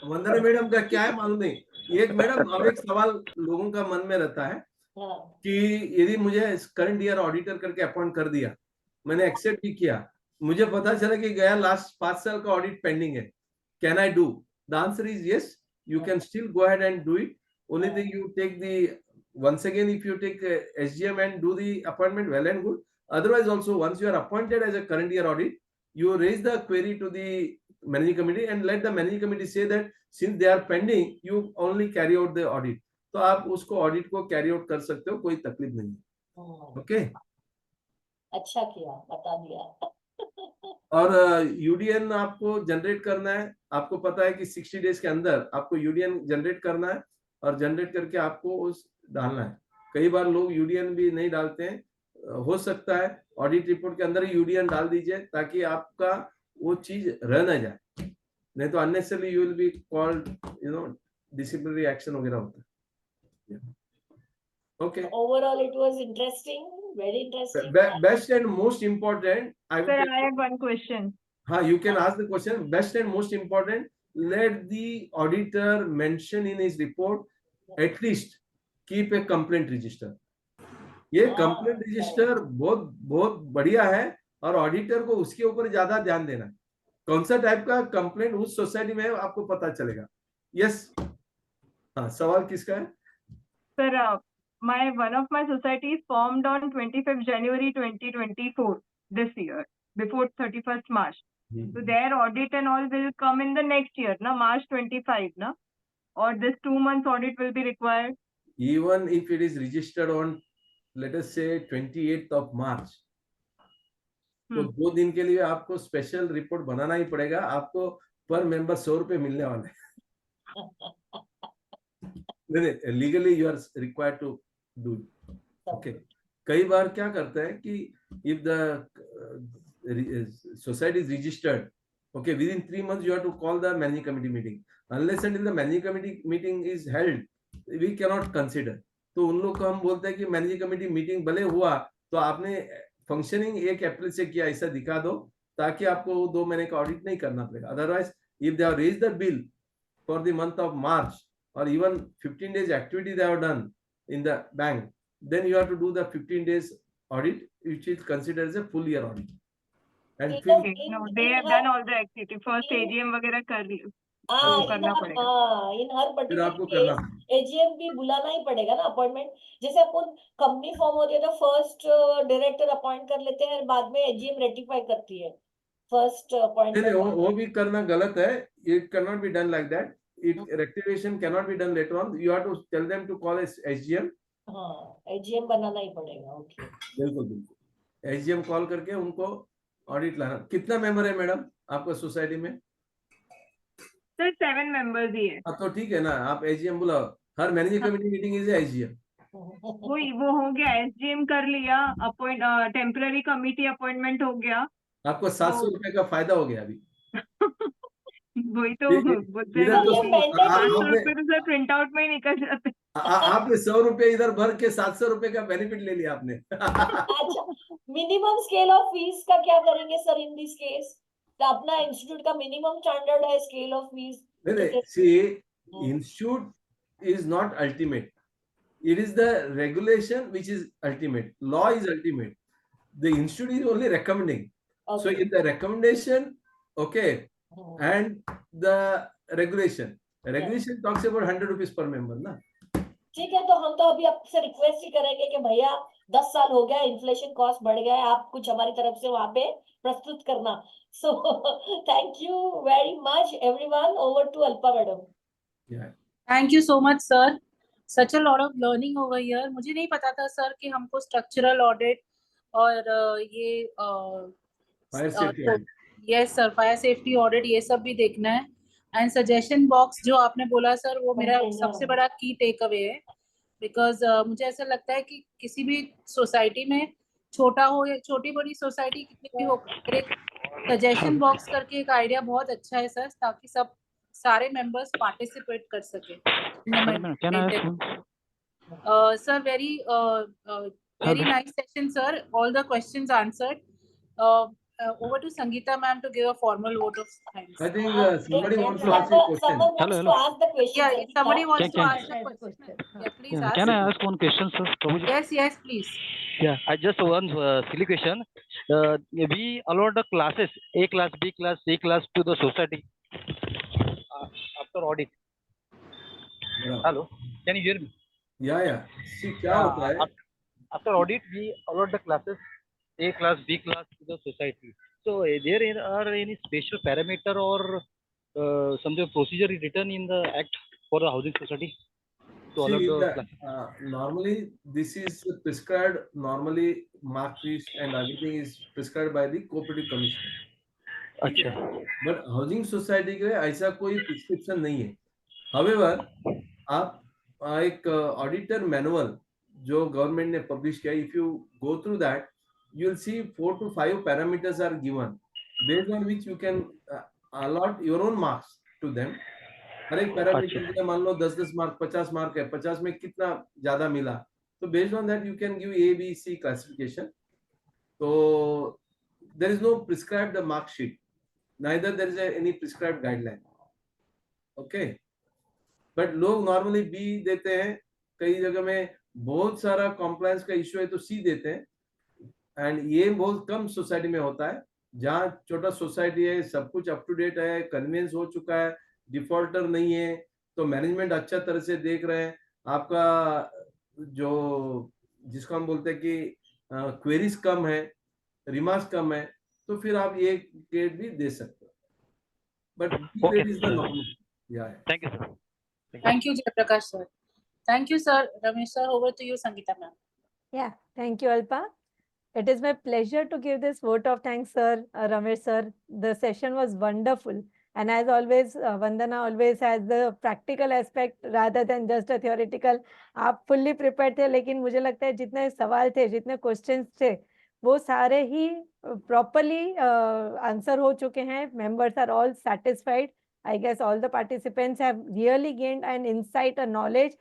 वंदना मैडम का क्या है मालूम नहीं. एक मैडम, अब एक सवाल लोगों का मन में रहता है कि यदि मुझे करंट ईयर ऑडिटर करके अपॉइंट कर दिया, मैंने एक्सेप्ट भी किया, मुझे पता चला कि गया लास्ट 5 साल का ऑडिट पेंडिंग है, can I do? The answer is yes, you can still go ahead and do it. Only thing you take the, once again if you take SGM and do the appointment, well and good. Otherwise also, once you are appointed as a current year audit, you raise the query to the managing committee and let the managing committee say that since they are pending, you only carry out the audit. तो आप उसको audit को carry out कर सकते हो, कोई तकलीफ नहीं है. ओके, अच्छा किया, बता दिया. और यूडीएन आपको जनरेट करना है. आपको पता है कि 60 डेज के अंदर आपको यूडीएन जनरेट करना है और जनरेट करके आपको उस डालना है. कई बार लोग यूडीएन भी नहीं डालते हैं. हो सकता है ऑडिट रिपोर्ट के अंदर ही यूडीएन डाल दीजिए ताकि आपका वो चीज रह ना जाए, नहीं तो unnecessarily you will be called, you know, disciplinary action वगैरह होता है. Okay. Overall, it was interesting, very interesting. Best and most important. Sir, I have one question. You can ask the question. Best and most important. Let the auditor mention in his report at least keep a complaint register. ये complaint register बहुत बहुत बढ़िया है और auditor को उसके ऊपर ज्यादा ध्यान देना है. कौन सा टाइप का कंप्लेंट उस सोसाइटी में है आपको पता चलेगा. यस, हाँ, सवाल किसका है? Sir, one of my societies formed on 25th January 2024 this year, before 31st March. So their audit and all will come in the next year, na March 25, na? Or this 2 months audit will be required? Even if it is registered on, let us say 28th of March, तो 2 दिन के लिए आपको special report बनाना ही पड़ेगा. आपको पर member 100 रुपए मिलने वाले हैं. Legally you are required to do it. Okay. कई बार क्या करता है कि if the society is registered, okay, within 3 months you have to call the managing committee meeting. Unless until the managing committee meeting is held, we cannot consider. तो उन लोग को हम बोलते हैं कि मैनेजिंग कमेटी मीटिंग भले हुआ तो आपने फंक्शनिंग 1 अप्रैल से किया, ऐसा दिखा दो ताकि आपको 2 महीने का ऑडिट नहीं करना पड़ेगा. Otherwise if they have raised the bill for the month of March or even 15 days activity they have done in the bank, then you have to do the 15 days audit, which is considered as a full year audit. And no, they have done all the activity. First AGM वगैरह कर ली, करना पड़ेगा. इन हर particular AGM भी बुलाना ही पड़ेगा ना, appointment. जैसे अपन company form होती है तो फर्स्ट डायरेक्टर अपॉइंट कर लेते हैं, बाद में AGM रेटिफाई करती है फर्स्ट अपॉइंटमेंट. वो भी करना गलत है. It cannot be done like that. It rectification cannot be done later on. You have to tell them to call as SGM हाँ, AGM बनाना ही पड़ेगा। ओके, बिल्कुल बिल्कुल, एसडीएम कॉल करके उनको ऑडिट लाना। कितना मेंबर है मैडम आपका सोसाइटी में? सर 7 मेंबर्स ही है। हाँ तो ठीक है ना, आप एसडीएम बुलाओ। हर managing committee meeting is SDM. वो हो गया, एसडीएम कर लिया, अपॉइंट टेम्पररी कमिटी अपॉइंटमेंट हो गया। आपको 700 रुपए का फायदा हो गया अभी। वही तो बोलते हैं इधर ना, तो ये mandate है। 500 आपने रुपए तो सर प्रिंट आउट में ही निकल जाते हैं। आपने 100 रुपए इधर भर के 700 रुपए का बेनिफिट ले लिया आपने। अच्छा, मिनिमम स्केल ऑफ फीस का क्या करेंगे सर इन दिस केस? तो अपना इंस्टीट्यूट का मिनिमम स्टैंडर्ड है स्केल ऑफ फीस। नहीं, see, institute is not ultimate. It is the regulation which is ultimate. Law is ultimate. The institute is only recommending. So in the recommendation, okay, and the regulation talks about 100 rupees per member, ना? ठीक है, तो हम तो अभी आपसे request ही करेंगे कि भैया 10 साल हो गया, इन्फ्लेशन कॉस्ट बढ़ गया है, आप कुछ हमारी तरफ से वहां पे प्रस्तुत करना। So thank you very much everyone. Over to Alpa madam. Yeah. Thank you so much, sir. Such a lot of learning over here. मुझे नहीं पता था सर कि हमको स्ट्रक्चरल ऑडिट और ये Fire safety audit. Yes sir, fire safety audit ये सब भी देखना है। एंड सजेशन बॉक्स जो आपने बोला सर, वो मेरा सबसे बड़ा की टेक अवे है। बिकॉज मुझे ऐसा लगता है कि किसी भी सोसाइटी में, छोटा हो या छोटी बड़ी सोसाइटी कितनी भी हो, एक सजेशन बॉक्स करके एक आइडिया बहुत अच्छा है सर, ताकि सब सारे मेंबर्स पार्टिसिपेट कर सके। Sir, very nice session, sir. All the questions answered. Over to Sangeeta ma'am to give a formal vote of thanks. I think somebody wants to ask you a question. Someone wants to ask the question. Yeah, if somebody wants to Can- ask a question. Yeah, please Yeah, ask. can I ask one question, sir? Prabhuji? Yes, please. Yeah, I just one silly question. We allowed the classes, A class, B class, C class to the society after audit. Yeah. Hello, can you hear me? Yeah. See, क्या होता है? After audit, we allowed the classes A class, B class to the society. So, there are any special parameter or some procedure is written in the act for the housing society to allow See, the classes? normally this is prescribed. Normally, mark fees and everything is prescribed by the cooperative commission. अच्छा. But housing society के लिए ऐसा कोई prescription नहीं है. However, आप एक auditor manual जो government ने publish किया, if you go through that, you'll see 4 to 5 parameters are given, based on which you can allot your own marks to them. हर एक पैरामीटर के लिए मान लो 10-10 मार्क, 50 मार्क है, 50 में कितना ज्यादा मिला, तो based on that you can give A, B, C classification. तो there is no prescribed mark sheet, neither there is any prescribed guideline. Okay, but लोग नॉर्मली B देते हैं, कई जगह में बहुत सारा कॉम्प्लायंस का इश्यू है तो C देते हैं. एंड ये बहुत कम सोसाइटी में होता है, जहाँ छोटा सोसाइटी है, सब कुछ अप टू डेट है, कन्वेंस हो चुका है, डिफॉल्टर नहीं है, तो मैनेजमेंट अच्छा तरह से देख रहे हैं, आपका जो जिसको हम बोलते हैं कि क्वेरीज कम है, रिमार्क्स कम है, तो फिर आप ये ग्रेड भी दे सकते हो. But grade is the normal. Thank you, sir. Thank you, Jayaprakash sir. Thank you, sir. Ramesh sir, over to you, Sangeeta ma'am. Yeah, thank you, Alpa. It is my pleasure to give this vote of thanks, sir, Ramesh sir. The session was wonderful. And as always, Vandana always has the practical aspect rather than just a theoretical. आप fully prepared थे, लेकिन मुझे लगता है जितने सवाल थे, जितने questions थे, वो सारे ही properly answer हो चुके हैं. Members are all satisfied. I guess all the participants have really gained an insight, a knowledge.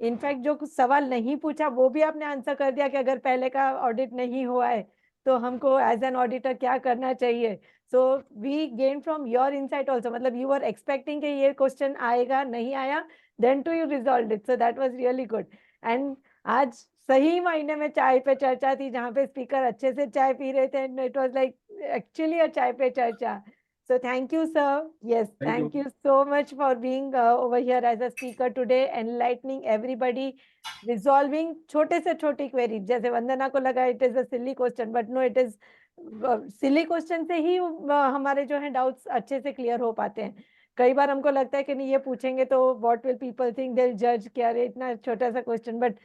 In fact जो कुछ सवाल नहीं पूछा वो भी आपने आंसर कर दिया कि अगर पहले का ऑडिट नहीं हुआ है तो हमको एज एन ऑडिटर क्या करना चाहिए. So we gain from your insight also, मतलब यू आर एक्सपेक्टिंग कि ये क्वेश्चन आएगा, नहीं आया, then to you resolve it. So that was really good. And आज सही मायने में चाय पे चर्चा थी, जहाँ पे स्पीकर अच्छे से चाय पी रहे थे. इट वाज लाइक एक्चुअली अ चाय पे चर्चा. So thank you, sir. Yes, thank you so much for being over here as a speaker today, enlightening everybody, resolving छोटे से छोटी query. जैसे वंदना को लगा it is a silly question, but no, it is silly question से ही हमारे जो है doubts अच्छे से clear हो पाते हैं. कई बार हमको लगता है कि नहीं ये पूछेंगे तो what will people think, they'll judge कि अरे इतना छोटा सा question, but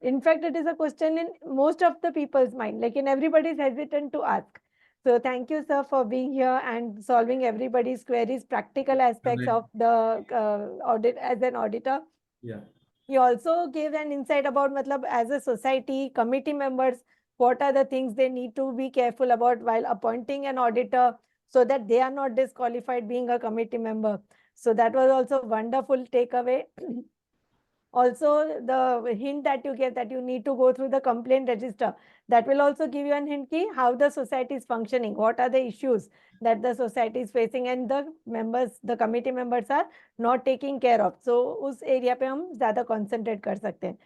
In fact, it is a question in most of the people's mind, like in everybody is hesitant to ask. So thank you, sir, for being here and solving everybody's queries, practical aspects Right. of the audit as an auditor. Yeah. He also gave an insight about matlab, as a society, committee members, what are the things they need to be careful about while appointing an auditor so that they are not disqualified being a committee member. So that was also wonderful takeaway. Also, the hint that you gave that you need to go through the complaint register, that will also give you an hint key how the society is functioning, what are the issues that the society is facing and the members, the committee members are not taking care of. So, उस area पे हम ज़्यादा concentrate कर सकते हैं.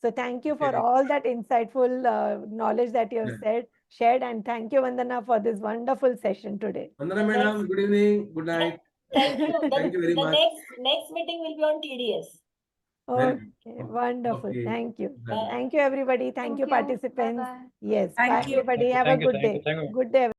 So, thank you for Okay. all that insightful knowledge that you have Yeah. shared, and thank you, Vandana, for this wonderful session today. Vandana madam, good evening, good night. Thank you. Thank you very The much. next meeting will be on TDS. Okay, wonderful. Okay. Thank you. Bye. Thank you, everybody. Thank you, participants. Bye-bye. Yes, Thank bye, you. everybody. Have a Thank you, good thank you, day. thank you. Good day.